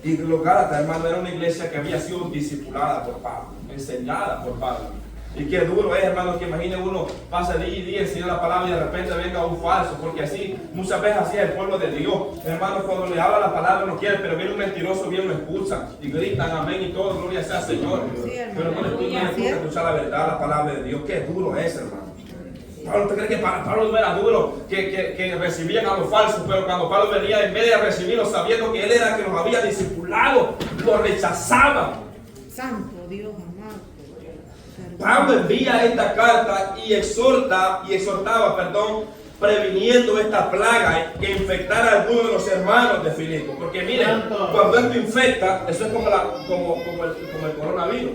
Y los Gálatas, hermano, era una iglesia que había sido discipulada por Pablo, enseñada por Pablo. Y qué duro es, hermano, que imagine uno pasa día y día enseñando la palabra y de repente venga un falso, porque así, muchas veces así es el pueblo de Dios. Hermano, cuando le habla la palabra no quiere, pero viene un mentiroso, bien lo expulsan y gritan amén y todo, gloria sea al Señor. Pero no les gusta escuchar la verdad, la palabra de Dios. Qué duro es, hermano. Pablo, ¿usted cree que para Pablo no era duro que recibían a los falsos? Pero cuando Pablo venía, en vez de recibirlos sabiendo que él era el que los había discipulado, lo rechazaban. Santo Dios amado. Pablo envía esta carta y exhortaba, previniendo esta plaga que infectara a algunos de los hermanos de Filipo. Porque miren, cuando esto infecta, eso es como el coronavirus.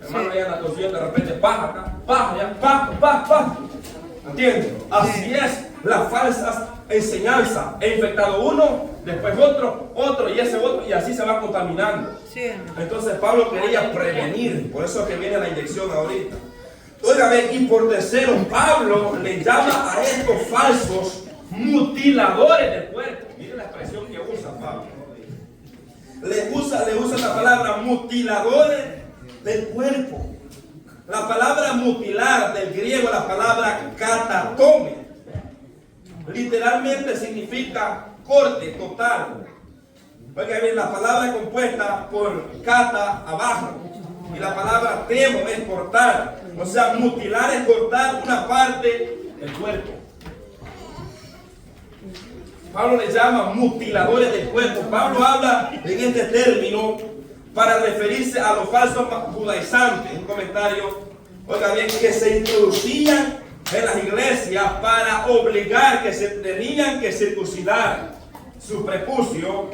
Hermano, ahí anda tosiendo, de repente paja acá, paja allá, paja. ¿Entiendes? Así es las falsas enseñanzas. He infectado uno, después otro y ese otro, y así se va contaminando. Entonces Pablo quería prevenir, por eso es que viene la inyección ahorita. Oiga, y por tercero, Pablo le llama a estos falsos mutiladores del cuerpo. Miren la expresión que usa Pablo. Le usa la palabra mutiladores del cuerpo. La palabra mutilar del griego, la palabra katatome, literalmente significa corte total. Oiga bien, la palabra es compuesta por kata, abajo, y la palabra temo es cortar. O sea, mutilar es cortar una parte del cuerpo. Pablo le llama mutiladores del cuerpo. Pablo habla en este término para referirse a los falsos judaizantes. Un comentario, oiga bien, que se introducían en las iglesias para obligar que se tenían que circuncidar su prepucio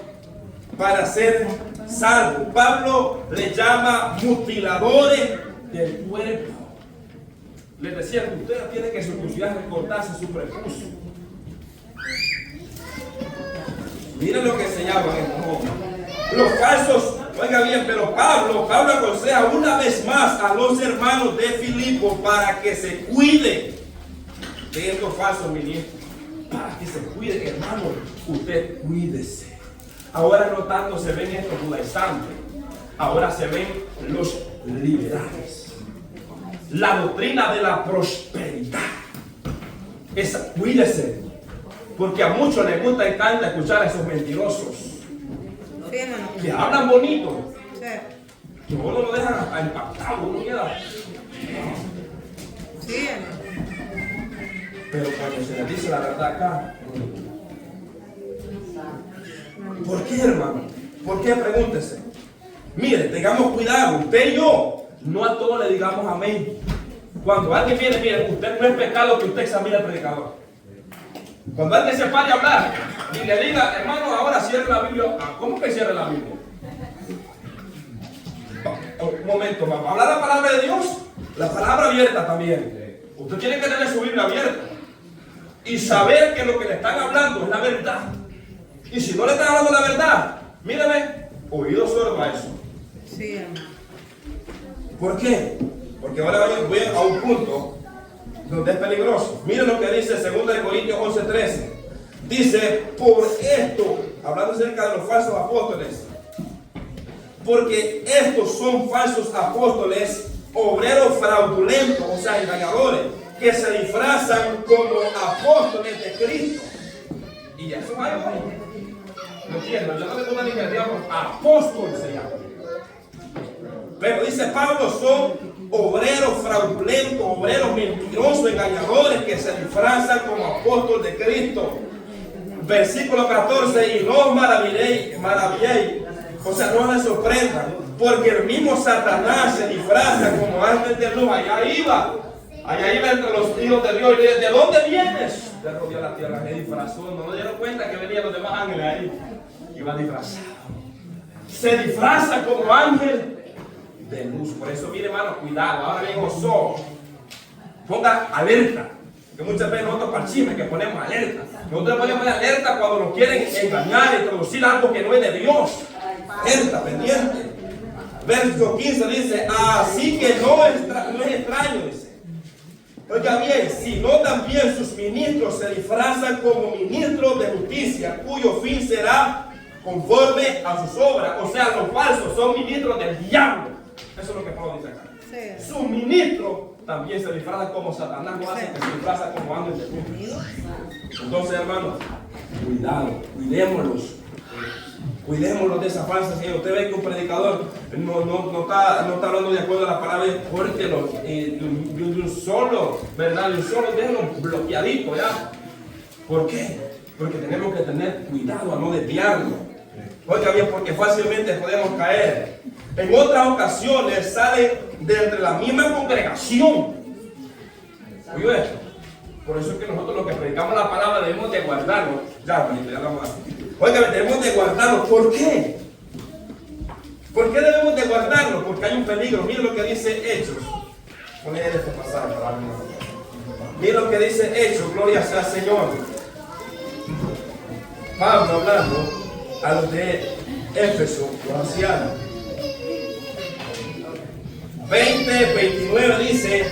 para ser salvos. Pablo le llama mutiladores del cuerpo. Les decía que usted tiene que circuncidar y cortarse su prepucio. Miren lo que enseñaban estos. Los falsos, oiga bien, pero Pablo aconseja una vez más a los hermanos de Filipo para que se cuiden de estos falsos ministros. Para que se cuiden, hermano, usted cuídese. Ahora no tanto se ven estos judaizantes, ahora se ven los liberales. La doctrina de la prosperidad. Cuídese, porque a muchos les gusta y encanta escuchar a esos mentirosos. Que hablan bonito. Que uno lo deja impactado, uno queda. Pero cuando se les dice la verdad acá, ¿por qué, hermano? ¿Por qué? Pregúntese. Mire, tengamos cuidado, usted y yo, no a todos le digamos amén. Cuando alguien viene, mire, usted no es pecado que usted examine al predicador. Cuando alguien se pare a hablar y le diga, hermano, ahora cierre la Biblia. ¿Cómo que cierre la Biblia? Un momento, vamos a hablar la palabra de Dios, la palabra abierta también. Usted tiene que tener su Biblia abierta y saber que lo que le están hablando es la verdad. Y si no le están hablando la verdad, mírame, oído sordo a eso. Sí, hermano. ¿Por qué? Porque ahora voy a un punto donde es peligroso. Miren lo que dice 2 Corintios 11:13. Dice, por esto, hablando acerca de los falsos apóstoles, porque estos son falsos apóstoles, obreros fraudulentos, o sea, engañadores, que se disfrazan como apóstoles de Cristo. Y eso hay hoy. No entiendo, yo no le gusta ni que digamos apóstol se llama. Pero dice Pablo, son obreros fraudulentos, obreros mentirosos, engañadores, que se disfrazan como apóstoles de Cristo. Versículo 14, y no os maravilléis, o sea, no les sorprendan, porque el mismo Satanás se disfraza como ángel de luz. Allá iba. Allá iba entre los hijos de Dios y le dice, ¿de dónde vienes? Le rodeó la tierra, se disfrazó. No nos dieron cuenta que venían los demás ángeles ahí. Iba disfrazado. Se disfraza como ángel de luz. Por eso, mire, hermano, cuidado. Ahora bien, Josué, ponga alerta. Que muchas veces nosotros parchime que ponemos alerta. Nosotros ponemos alerta cuando nos quieren engañar y introducir algo que no es de Dios. Alerta, pendiente. Verso 15 dice, así que no es extraño, dice. Oiga bien, sino también sus ministros se disfrazan como ministros de justicia, cuyo fin será conforme a sus obras. O sea, los falsos son ministros del diablo. Eso es lo que Pablo dice acá. Sí. Sus ministros también se disfrazan como Satanás, no hace que se disfrazan como ángel de luz. Entonces, hermanos, cuidado, cuidémoslos de esa falsa enseñanza. Usted ve que un predicador no está hablando de acuerdo a la palabra, porque de un solo, ¿verdad? De un solo, déjenlo bloqueadito, ¿ya? ¿Por qué? Porque tenemos que tener cuidado a no desviarnos. Oiga bien, porque fácilmente podemos caer. En otras ocasiones sale de entre la misma congregación. Oye esto. Por eso es que nosotros los que predicamos la palabra debemos de guardarlo. Ya, ya vamos a... Oiga, debemos de guardarlo. ¿Por qué? ¿Por qué debemos de guardarlo? Porque hay un peligro. Miren lo que dice Hechos. Voy a leer este pasaje para mí. Miren lo que dice Hechos. Gloria sea al Señor. Pablo hablando a los de Éfeso, los ancianos. 20:29 dice,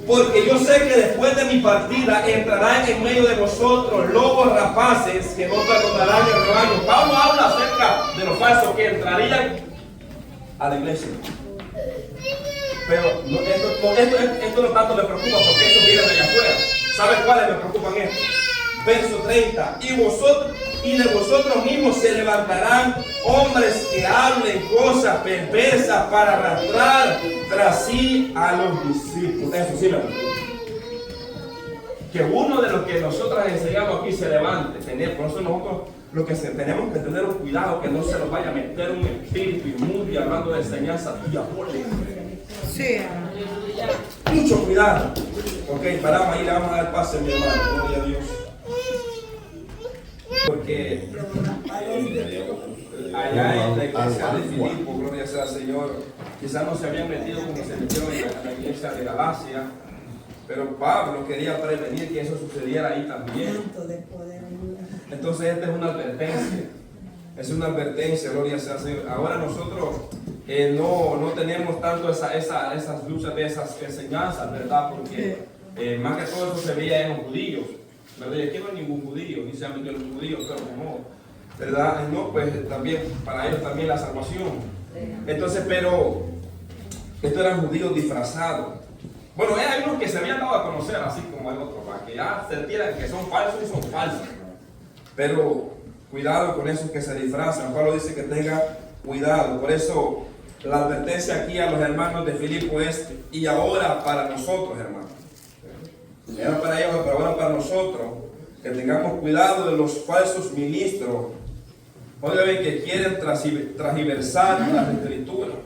porque yo sé que después de mi partida entrarán en medio de vosotros lobos rapaces que no perdonarán el rebaño. Pablo habla acerca de los falsos que entrarían a la iglesia. Pero esto no tanto me preocupa porque eso viene de allá afuera. ¿Saben cuáles me preocupan esto? Verso 30. Y de vosotros mismos se levantarán hombres que hablen cosas perversas para arrastrar tras sí a los discípulos. Eso sí me preocupa. Que uno de los que nosotros enseñamos aquí se levante. Por eso nosotros lo que tenemos que tener un cuidado que no se nos vaya a meter un espíritu inmundo hablando de enseñanza diabólica. Sí. Mucho cuidado. Ok, paramos ahí, le vamos a dar pase a mi hermano. Gloria a Dios. Porque allá en la iglesia de Filipo, gloria sea al Señor, quizás no se habían metido como se metieron en la iglesia de Galacia, pero Pablo quería prevenir que eso sucediera ahí también. Entonces esta es una advertencia. Es una advertencia, gloria sea al Señor. Ahora nosotros no tenemos tanto esas luchas de esas enseñanzas, ¿verdad? Porque más que todo eso se veía en los judíos. ¿Verdad? Y aquí no hay ningún judío, ni se han metido los judíos, pero no, ¿verdad? No, pues también, para ellos también la salvación. Entonces, pero, estos eran judíos disfrazados. Bueno, hay unos que se habían dado a conocer, así como hay otros, que ya se entiendan que son falsos y son falsos. Pero, cuidado con esos que se disfrazan. Pablo dice que tenga cuidado. Por eso, la advertencia aquí a los hermanos de Filipo es, y ahora para nosotros, hermanos. Era para ellos, pero ahora para nosotros, que tengamos cuidado de los falsos ministros, oigan, que quieren transversar las escrituras.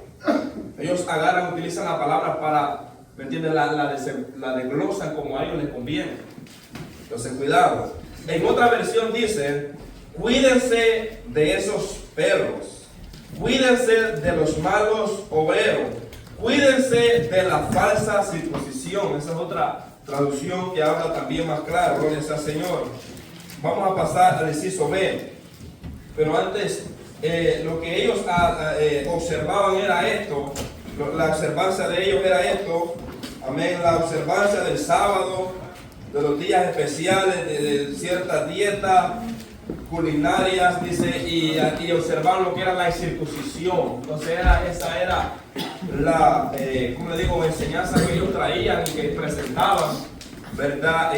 Ellos utilizan la palabra para, ¿me entienden? La desglosan como a ellos les conviene. Entonces, cuidado. En otra versión dice, cuídense de esos perros, cuídense de los malos obreros, cuídense de la falsa circuncisión. Esa es otra traducción que habla también más claro, gloria sea al Señor. Vamos a pasar al inciso B. Pero antes, lo que ellos observaban era esto. La observancia de ellos era esto. Amén. La observancia del sábado, de los días especiales, de ciertas dietas culinarias, dice, y observaban lo que era la circuncisión. Entonces esa era la, como le digo, enseñanza que ellos traían y que presentaban, ¿verdad?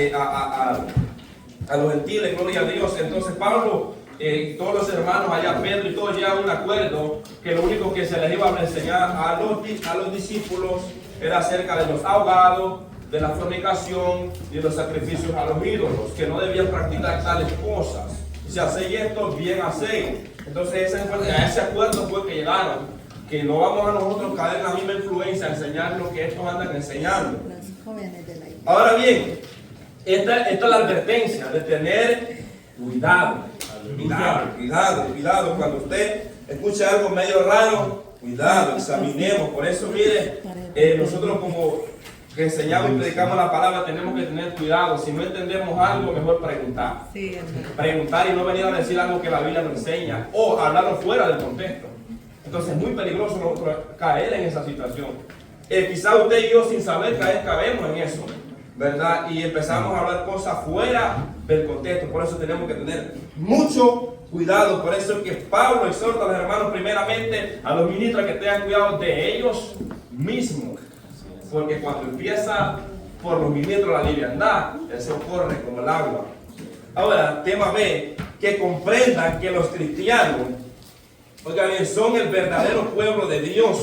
A los gentiles, gloria a Dios. Entonces Pablo, todos los hermanos allá, Pedro y todos llegan a un acuerdo que lo único que se les iba a enseñar a los discípulos era acerca de los ahogados, de la fornicación y de los sacrificios a los ídolos, que no debían practicar tales cosas. Si hacéis esto, bien hacéis. Entonces a ese acuerdo fue que llegaron, que no vamos a nosotros caer en la misma influencia, enseñar lo que estos andan enseñando. jóvenes de la iglesia. Ahora bien, esta es la advertencia de tener cuidado. Cuidado. Cuando usted escucha algo medio raro, cuidado, examinemos. Por eso, mire, nosotros como que enseñamos y predicamos la palabra, tenemos que tener cuidado. Si no entendemos algo, mejor preguntar. Sí, hermano. Preguntar y no venir a decir algo que la Biblia no enseña o hablarlo fuera del contexto. Entonces es muy peligroso nosotros caer en esa situación. Quizá usted y yo sin saber caemos en eso, ¿verdad? Y empezamos a hablar cosas fuera del contexto. Por eso tenemos que tener mucho cuidado. Por eso es que Pablo exhorta a los hermanos primeramente, a los ministros, que tengan cuidado de ellos mismos. Porque cuando empieza por los ministros la liviandad, eso corre como el agua. Ahora, tema B, que comprendan que los cristianos, oigan bien, son el verdadero pueblo de Dios.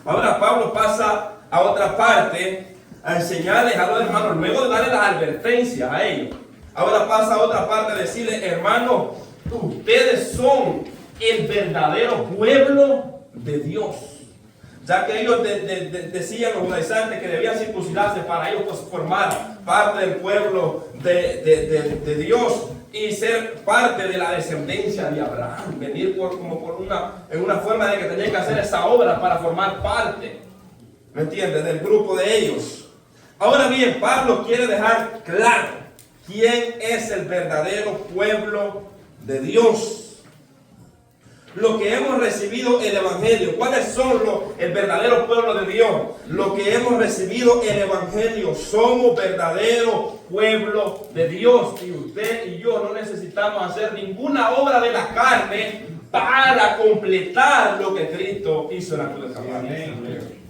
Ahora Pablo pasa a otra parte a enseñarles a los hermanos, luego de darles las advertencias a ellos. Ahora pasa a otra parte a decirles, hermanos, ustedes son el verdadero pueblo de Dios. Ya que ellos decían los judaizantes que debían circuncidarse para ellos pues, formar parte del pueblo de Dios y ser parte de la descendencia de Abraham, venir en una forma de que tenían que hacer esa obra para formar parte, ¿me entiendes?, del grupo de ellos. Ahora bien, Pablo quiere dejar claro quién es el verdadero pueblo de Dios. Lo que hemos recibido el Evangelio. ¿Cuáles son el verdadero pueblo de Dios? Lo que hemos recibido el Evangelio. Somos verdadero pueblo de Dios. Y usted y yo no necesitamos hacer ninguna obra de la carne para completar lo que Cristo hizo en la cruz del Calvario.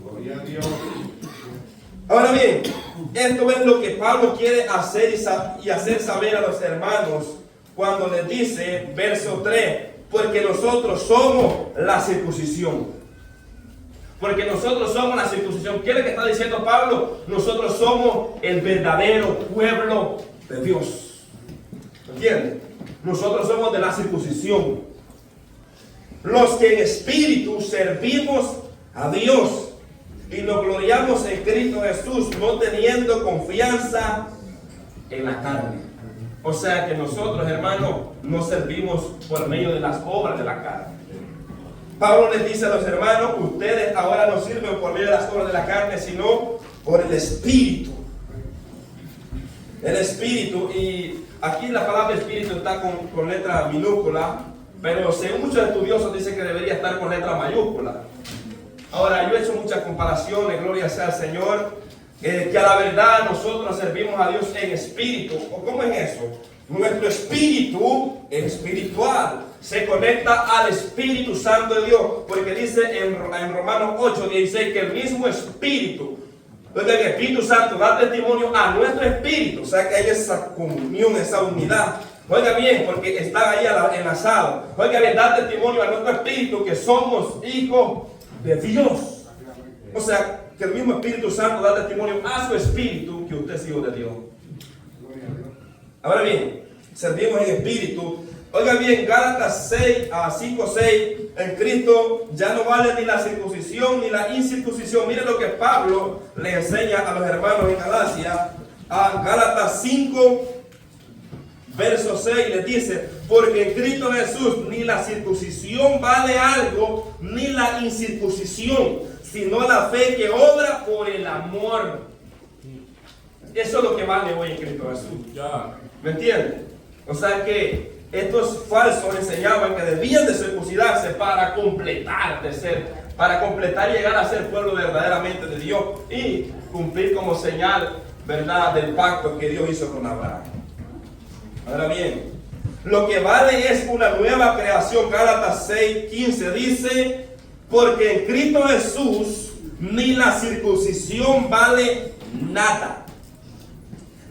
Gloria a Dios. Ahora bien, esto es lo que Pablo quiere hacer y hacer saber a los hermanos cuando les dice, verso 3, porque nosotros somos la circuncisión. Porque nosotros somos la circuncisión. ¿Qué es lo que está diciendo Pablo? Nosotros somos el verdadero pueblo de Dios. ¿Entienden? Nosotros somos de la circuncisión. Los que en espíritu servimos a Dios y nos gloriamos en Cristo Jesús, no teniendo confianza en la carne. O sea que nosotros, hermanos, no servimos por medio de las obras de la carne. Pablo les dice a los hermanos, ustedes ahora no sirven por medio de las obras de la carne, sino por el Espíritu. El Espíritu, y aquí la palabra Espíritu está con letra minúscula, pero según muchos estudiosos dicen que debería estar con letra mayúscula. Ahora, yo he hecho muchas comparaciones, gloria sea al Señor, que a la verdad nosotros servimos a Dios en espíritu. ¿O cómo es eso? Nuestro espíritu es espiritual, se conecta al Espíritu Santo de Dios, porque dice en Romanos 8:16 que el mismo Espíritu, el Espíritu Santo da testimonio a nuestro espíritu. O sea que hay esa comunión, esa unidad. Oiga bien, porque está ahí enlazado. Oiga bien, da testimonio a nuestro espíritu que somos hijos de Dios. O sea, que el mismo Espíritu Santo da testimonio a su espíritu que usted es hijo de Dios. Ahora bien, servimos en espíritu. Oiga bien, Gálatas 5:6, en Cristo ya no vale ni la circuncisión ni la incircuncisión. Mire lo que Pablo le enseña a los hermanos en Galacia. A Gálatas 5, verso 6 les dice, porque en Cristo Jesús ni la circuncisión vale algo, ni la incircuncisión, sino la fe que obra por el amor. Eso es lo que vale hoy en Cristo Jesús. ¿Me entienden? O sea que estos falsos enseñaban que debían de circuncidarse para completar y llegar a ser pueblo verdaderamente de Dios y cumplir como señal, ¿verdad?, del pacto que Dios hizo con Abraham. Ahora bien, lo que vale es una nueva creación. Gálatas 6:15 dice, porque en Cristo Jesús ni la circuncisión vale nada,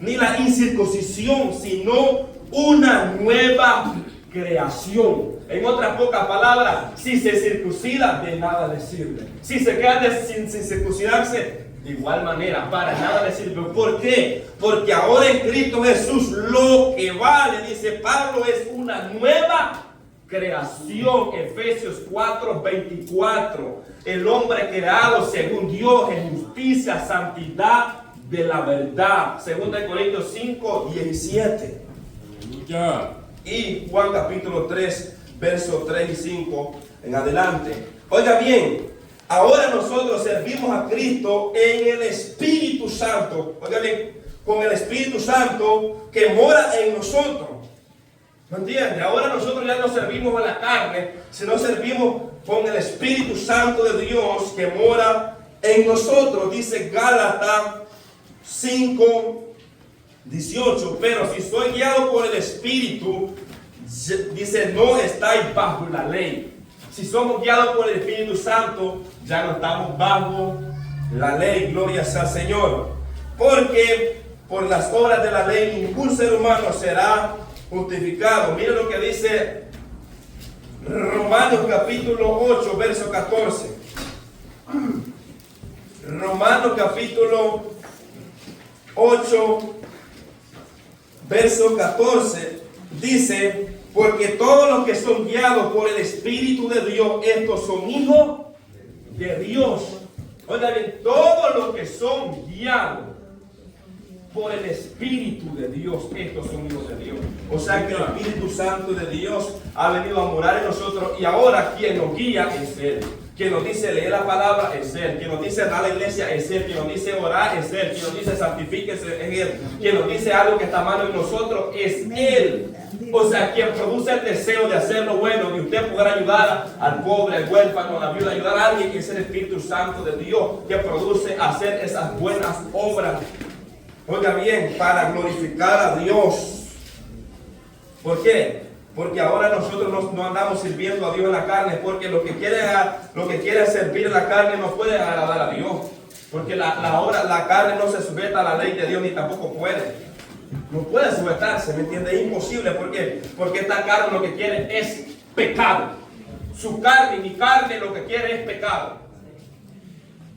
ni la incircuncisión, sino una nueva creación. En otras pocas palabras, si se circuncida, de nada le sirve. Si se queda sin circuncidarse, de igual manera, para nada le sirve. ¿Por qué? Porque ahora en Cristo Jesús lo que vale, dice Pablo, es una nueva creación. Efesios 4:24. El hombre creado según Dios en justicia, santidad, de la verdad. 2 Corintios 5, 17. Aleluya. Y Juan capítulo 3, versos 3 y 5 en adelante. Oiga bien, ahora nosotros servimos a Cristo en el Espíritu Santo. Oiga bien, con el Espíritu Santo que mora en nosotros. ¿Me entiende? Ahora nosotros ya no servimos a la carne, sino servimos con el Espíritu Santo de Dios que mora en nosotros. Dice Gálatas 5, 18. Pero si soy guiado por el Espíritu, dice, no estáis bajo la ley. Si somos guiados por el Espíritu Santo, ya no estamos bajo la ley. Gloria sea al Señor. Porque por las obras de la ley ningún ser humano será justificado. Mira lo que dice Romanos capítulo 8, verso 14. Romanos capítulo 8, verso 14 dice, porque todos los que son guiados por el Espíritu de Dios, estos son hijos de Dios. Oigan bien, todos los que son guiados por el Espíritu de Dios, estos son hijos de Dios. O sea que el Espíritu Santo de Dios ha venido a morar en nosotros y ahora quien nos guía es Él. Quien nos dice leer la palabra es Él. Quien nos dice dar a la iglesia es Él. Quien nos dice orar es Él. Quien nos dice santifíquese es Él. Quien nos dice algo que está malo en nosotros es Él. O sea, quien produce el deseo de hacer lo bueno, de usted poder ayudar al pobre, al huérfano, a la viuda, ayudar a alguien, que es el Espíritu Santo de Dios que produce hacer esas buenas obras. Oiga bien, para glorificar a Dios. ¿Por qué? Porque ahora nosotros no andamos sirviendo a Dios en la carne, porque lo que quiere servir en la carne no puede agradar a Dios. Porque la carne no se sujeta a la ley de Dios ni tampoco puede. No puede sujetarse, ¿me entiende? Es imposible. ¿Por qué? Porque esta carne lo que quiere es pecado. Su carne, mi carne, lo que quiere es pecado.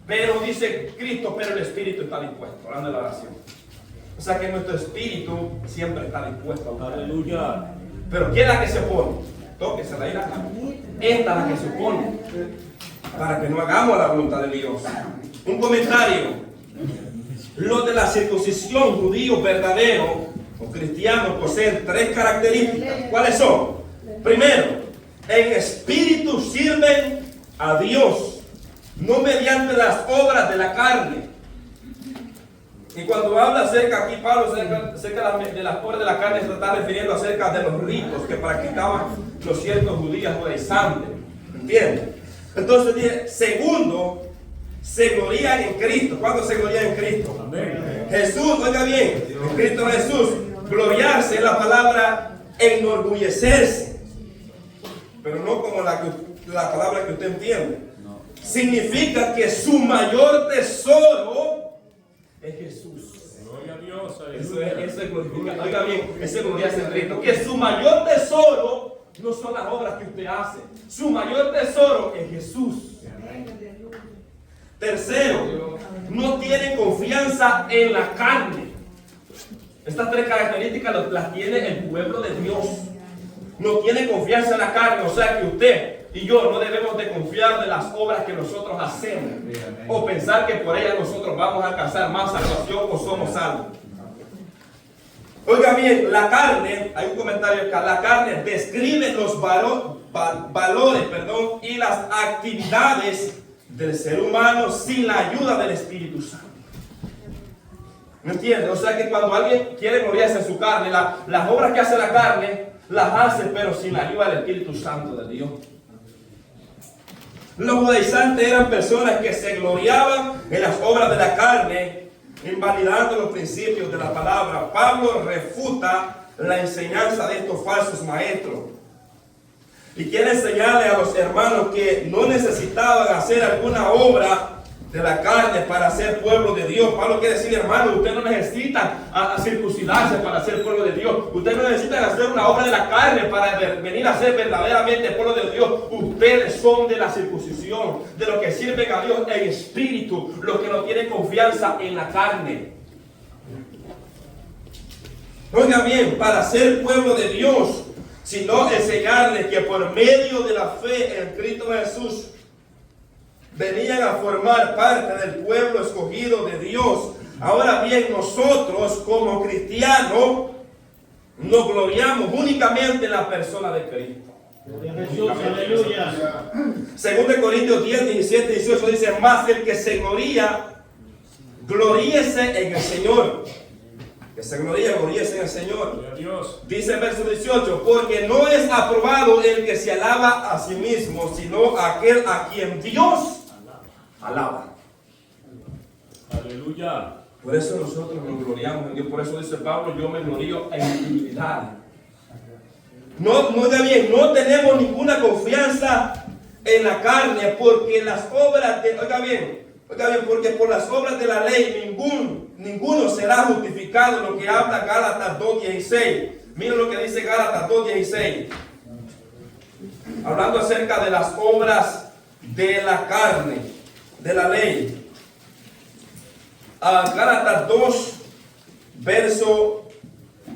Pero dice Cristo, pero el espíritu está dispuesto. Hablando de la oración. O sea que nuestro espíritu siempre está dispuesto a orar. Aleluya. Pero ¿quién es la que se opone? Tóquese la ira. Esta es la que se opone. Para que no hagamos la voluntad de Dios. Un comentario. Los de la circuncisión, judíos verdaderos o cristianos, poseen tres características. ¿Cuáles son? Primero, en espíritu sirven a Dios, no mediante las obras de la carne. Y cuando habla acerca, aquí Pablo, acerca de las obras de la carne, se está refiriendo acerca de los ritos que practicaban los ciertos judíos judaizantes. ¿Entienden? Entonces dice, segundo, se glorían en Cristo. ¿Cuándo se glorían en Cristo? Amén. Jesús, oiga bien, en Cristo Jesús. Gloriarse es la palabra enorgullecerse. Pero no como la palabra que usted entiende. No. Significa que su mayor tesoro es Jesús. Gloria a Dios. Eso Aleluya. es glorificar. Oiga bien, ese gloriarse en Cristo. Que su mayor tesoro no son las obras que usted hace. Su mayor tesoro es Jesús. Tercero, no tiene confianza en la carne. Estas tres características las tiene el pueblo de Dios. No tiene confianza en la carne, o sea que usted y yo no debemos de confiar de las obras que nosotros hacemos o pensar que por ellas nosotros vamos a alcanzar más salvación o somos salvos. Oiga bien, la carne, hay un comentario acá, la carne describe los valores y las actividades del ser humano sin la ayuda del Espíritu Santo. ¿Me entiendes? O sea que cuando alguien quiere gloriarse en su carne, las obras que hace la carne, las hace pero sin la ayuda del Espíritu Santo de Dios. Los judaizantes eran personas que se gloriaban en las obras de la carne, invalidando los principios de la palabra. Pablo refuta la enseñanza de estos falsos maestros. Y quiere enseñarle a los hermanos que no necesitaban hacer alguna obra de la carne para ser pueblo de Dios. Pablo quiere decir, hermano, usted no necesita circuncidarse para ser pueblo de Dios. Usted no necesita hacer una obra de la carne para venir a ser verdaderamente pueblo de Dios. Ustedes son de la circuncisión, de los que sirven a Dios en espíritu, los que no tienen confianza en la carne. Oiga bien, para ser pueblo de Dios, sino enseñarles que por medio de la fe en Cristo Jesús venían a formar parte del pueblo escogido de Dios, Ahora bien, nosotros como cristianos nos gloriamos únicamente en la persona de Cristo. Gloria a Jesús, aleluya. Según de Corintios 10, 17, 18 dice, más el que se gloría, gloríese en el Señor. Que se gloríese en el Señor. Gloria a Dios. Dice el verso 18, porque no es aprobado el que se alaba a sí mismo, sino aquel a quien Dios alaba. Aleluya. Por eso nosotros nos gloriamos en Dios. Por eso dice Pablo, yo me glorío en mi debilidad. No, muy bien, no tenemos ninguna confianza en la carne, porque las obras de, oiga bien, porque por las obras de la ley ninguno será justificado, lo que habla Gálatas 2:16. Miren lo que dice Gálatas 2:16. Hablando acerca de las obras de la carne, de la ley. Gálatas 2, verso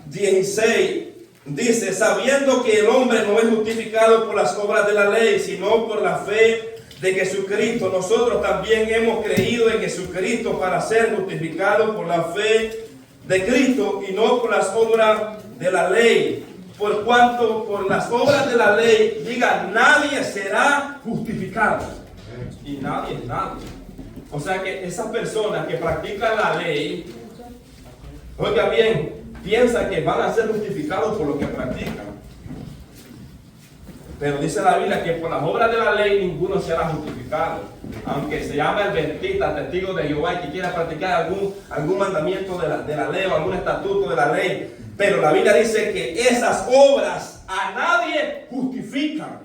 16. Dice, sabiendo que el hombre no es justificado por las obras de la ley, sino por la fe de Jesucristo, nosotros también hemos creído en Jesucristo para ser justificados por la fe de Cristo y no por las obras de la ley. Por cuanto por las obras de la ley, diga, nadie será justificado. Y nadie. O sea que esas personas que practican la ley, oiga bien, piensan que van a ser justificados por lo que practican. Pero dice la Biblia que por las obras de la ley ninguno será justificado. Aunque se llame adventista, testigo de Jehová, y que quiera practicar algún mandamiento de la ley o algún estatuto de la ley. Pero la Biblia dice que esas obras a nadie justifican.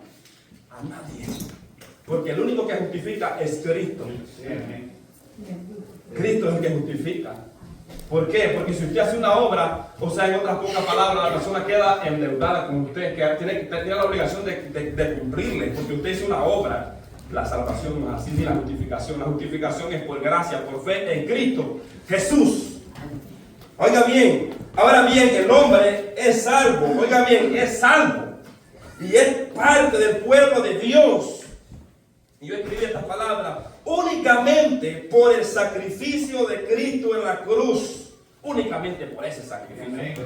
A nadie. Porque el único que justifica es Cristo. Cristo es el que justifica. ¿Por qué? Porque si usted hace una obra, o sea, en otras pocas palabras, la persona queda endeudada con usted, que tiene la obligación de cumplirle, porque usted hizo una obra. La salvación no es así, ni la justificación. La justificación es por gracia, por fe en Cristo Jesús. Oiga bien, ahora bien, el hombre es salvo. Oiga bien, es salvo. Y es parte del pueblo de Dios. Y yo escribí estas palabras únicamente por el sacrificio de Cristo en la cruz. Únicamente por ese sacrificio.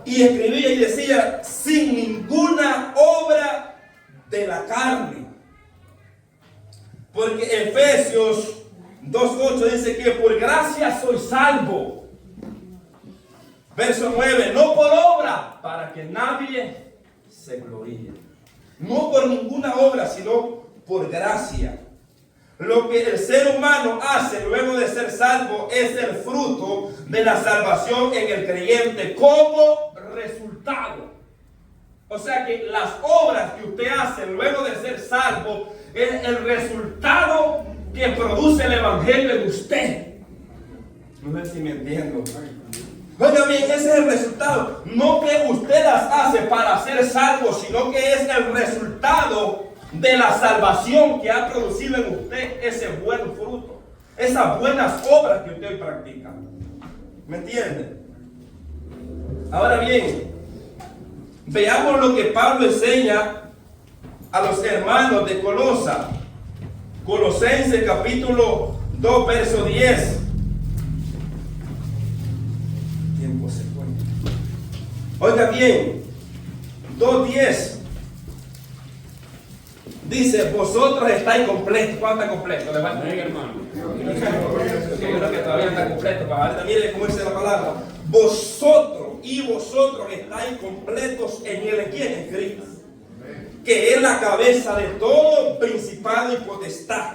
Y escribía y decía, sin ninguna obra de la carne. Porque Efesios 2:8 dice que por gracia soy salvo. Verso 9, no por obra, para que nadie se gloríe. No por ninguna obra, sino por gracia. Lo que el ser humano hace luego de ser salvo es el fruto de la salvación en el creyente como resultado. O sea que las obras que usted hace luego de ser salvo es el resultado que produce el evangelio en usted. No sé si me entiendo. Oiga bien, ese es el resultado. No que usted las hace para ser salvo, sino que es el resultado de la salvación que ha producido en usted ese buen fruto, esas buenas obras que usted hoy practica. ¿Me entiende? Ahora bien, veamos lo que Pablo enseña a los hermanos de Colosa. Colosenses capítulo 2, verso 10. Tiempo se fue. Oiga bien, 2:10. Dice, vosotros estáis completos. ¿Cuánto está completo? Amén, hermano. Yo creo que todavía está completo. Para ahorita mire cómo dice la palabra. Vosotros estáis completos en él. ¿En quién? En Cristo. Que es la cabeza de todo principado y potestad.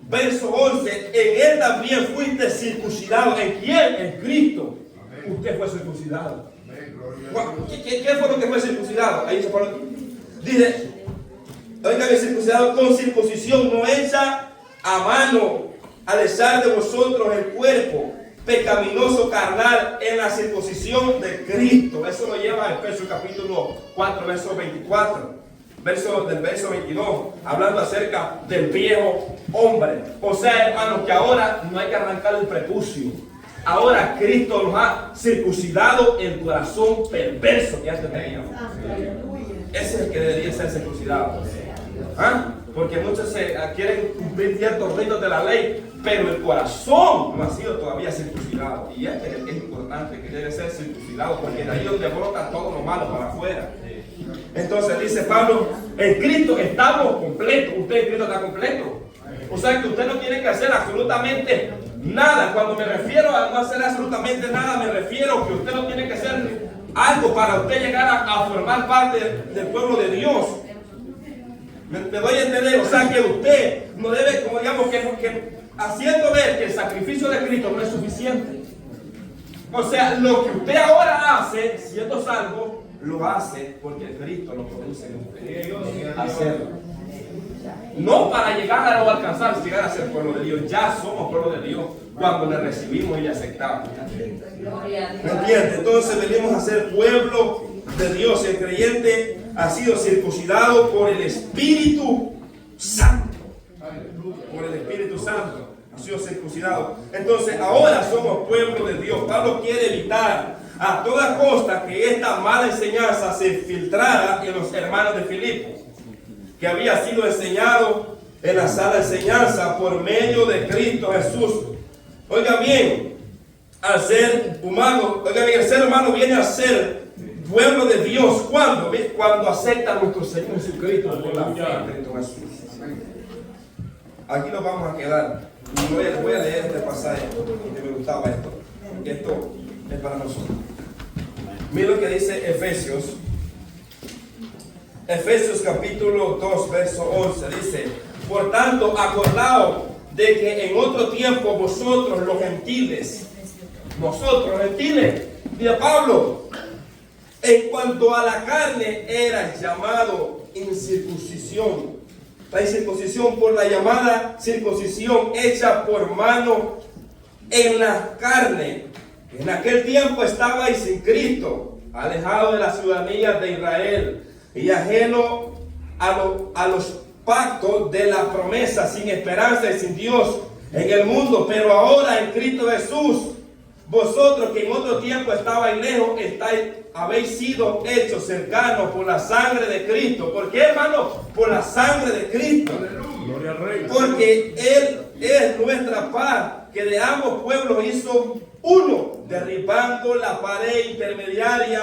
Verso 11. En él también fuiste circuncidado. ¿En quién? En Cristo. Usted fue circuncidado. ¿Qué fue lo que fue circuncidado? Ahí se pone. Dice, oiga, que circuncidado con circuncisión no hecha a mano, al echar de vosotros el cuerpo pecaminoso carnal en la circuncisión de Cristo. Eso lo lleva a Efesios capítulo 4, verso 24. Del verso 22, hablando acerca del viejo hombre. O sea, hermanos, que ahora no hay que arrancar el prepucio. Ahora Cristo nos ha circuncidado el corazón perverso que antes teníamos. Ese es el que debería ser circuncidado. ¿Ah? Porque muchos quieren cumplir ciertos ritos de la ley, pero el corazón no ha sido todavía circuncidado. Y es importante que debe ser circuncidado, porque de ahí donde brota todo lo malo para afuera. Entonces dice Pablo, en Cristo estamos completos. Usted en Cristo está completo. O sea que usted no tiene que hacer absolutamente nada. Cuando me refiero a no hacer absolutamente nada, me refiero que usted no tiene que hacer algo para usted llegar a formar parte del pueblo de Dios. Me doy a entender, o sea que usted no debe, como digamos, que haciendo ver que el sacrificio de Cristo no es suficiente. O sea, lo que usted ahora hace, siendo salvo, lo hace porque Cristo lo produce en usted. Hacerlo. No para llegar o alcanzar, llegar a ser pueblo de Dios. Ya somos pueblo de Dios cuando le recibimos y le aceptamos. ¿Me entiende? Entonces venimos a ser pueblo de Dios. El creyente ha sido circuncidado por el Espíritu Santo. Por el Espíritu Santo ha sido circuncidado. Entonces ahora somos pueblo de Dios. Pablo quiere evitar a toda costa que esta mala enseñanza se filtrara en los hermanos de Filipos, que había sido enseñado en la sana enseñanza por medio de Cristo Jesús. Oiga bien, al ser humano, oiga bien, el ser humano viene a ser pueblo de Dios. ¿Cuándo? Cuando acepta a nuestro Señor Jesucristo por la fe en Cristo Jesús. Aquí nos vamos a quedar. Voy a leer este pasaje que me gustaba esto. Esto es para nosotros. Mira lo que dice Efesios. Efesios capítulo 2, verso 11. Dice: por tanto, acordaos de que en otro tiempo vosotros los gentiles, dice Pablo, en cuanto a la carne erais llamado incircuncisión. La incircuncisión por la llamada circuncisión hecha por mano en la carne. En aquel tiempo estabais sin Cristo, alejados de la ciudadanía de Israel y ajeno a los pactos de la promesa, sin esperanza y sin Dios en el mundo. Pero ahora en Cristo Jesús, vosotros que en otro tiempo estabais lejos, habéis sido hechos cercanos por la sangre de Cristo. ¿Por qué, hermano? Por la sangre de Cristo. Gloria al Rey. Porque Él es nuestra paz, que de ambos pueblos hizo uno, derribando la pared intermediaria,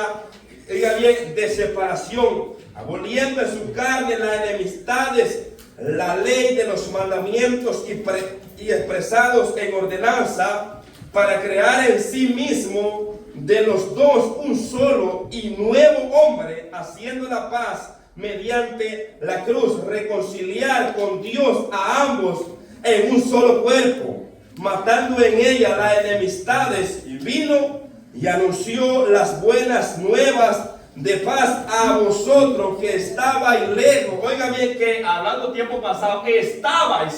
diga bien, de separación, aboliendo en su carne las enemistades, la ley de los mandamientos y expresados en ordenanza, para crear en sí mismo de los dos un solo y nuevo hombre, haciendo la paz mediante la cruz, reconciliar con Dios a ambos en un solo cuerpo, matando en ella las enemistades, y vino y anunció las buenas nuevas de paz a vosotros que estabais lejos. Oiga bien, que hablando tiempo pasado, estabais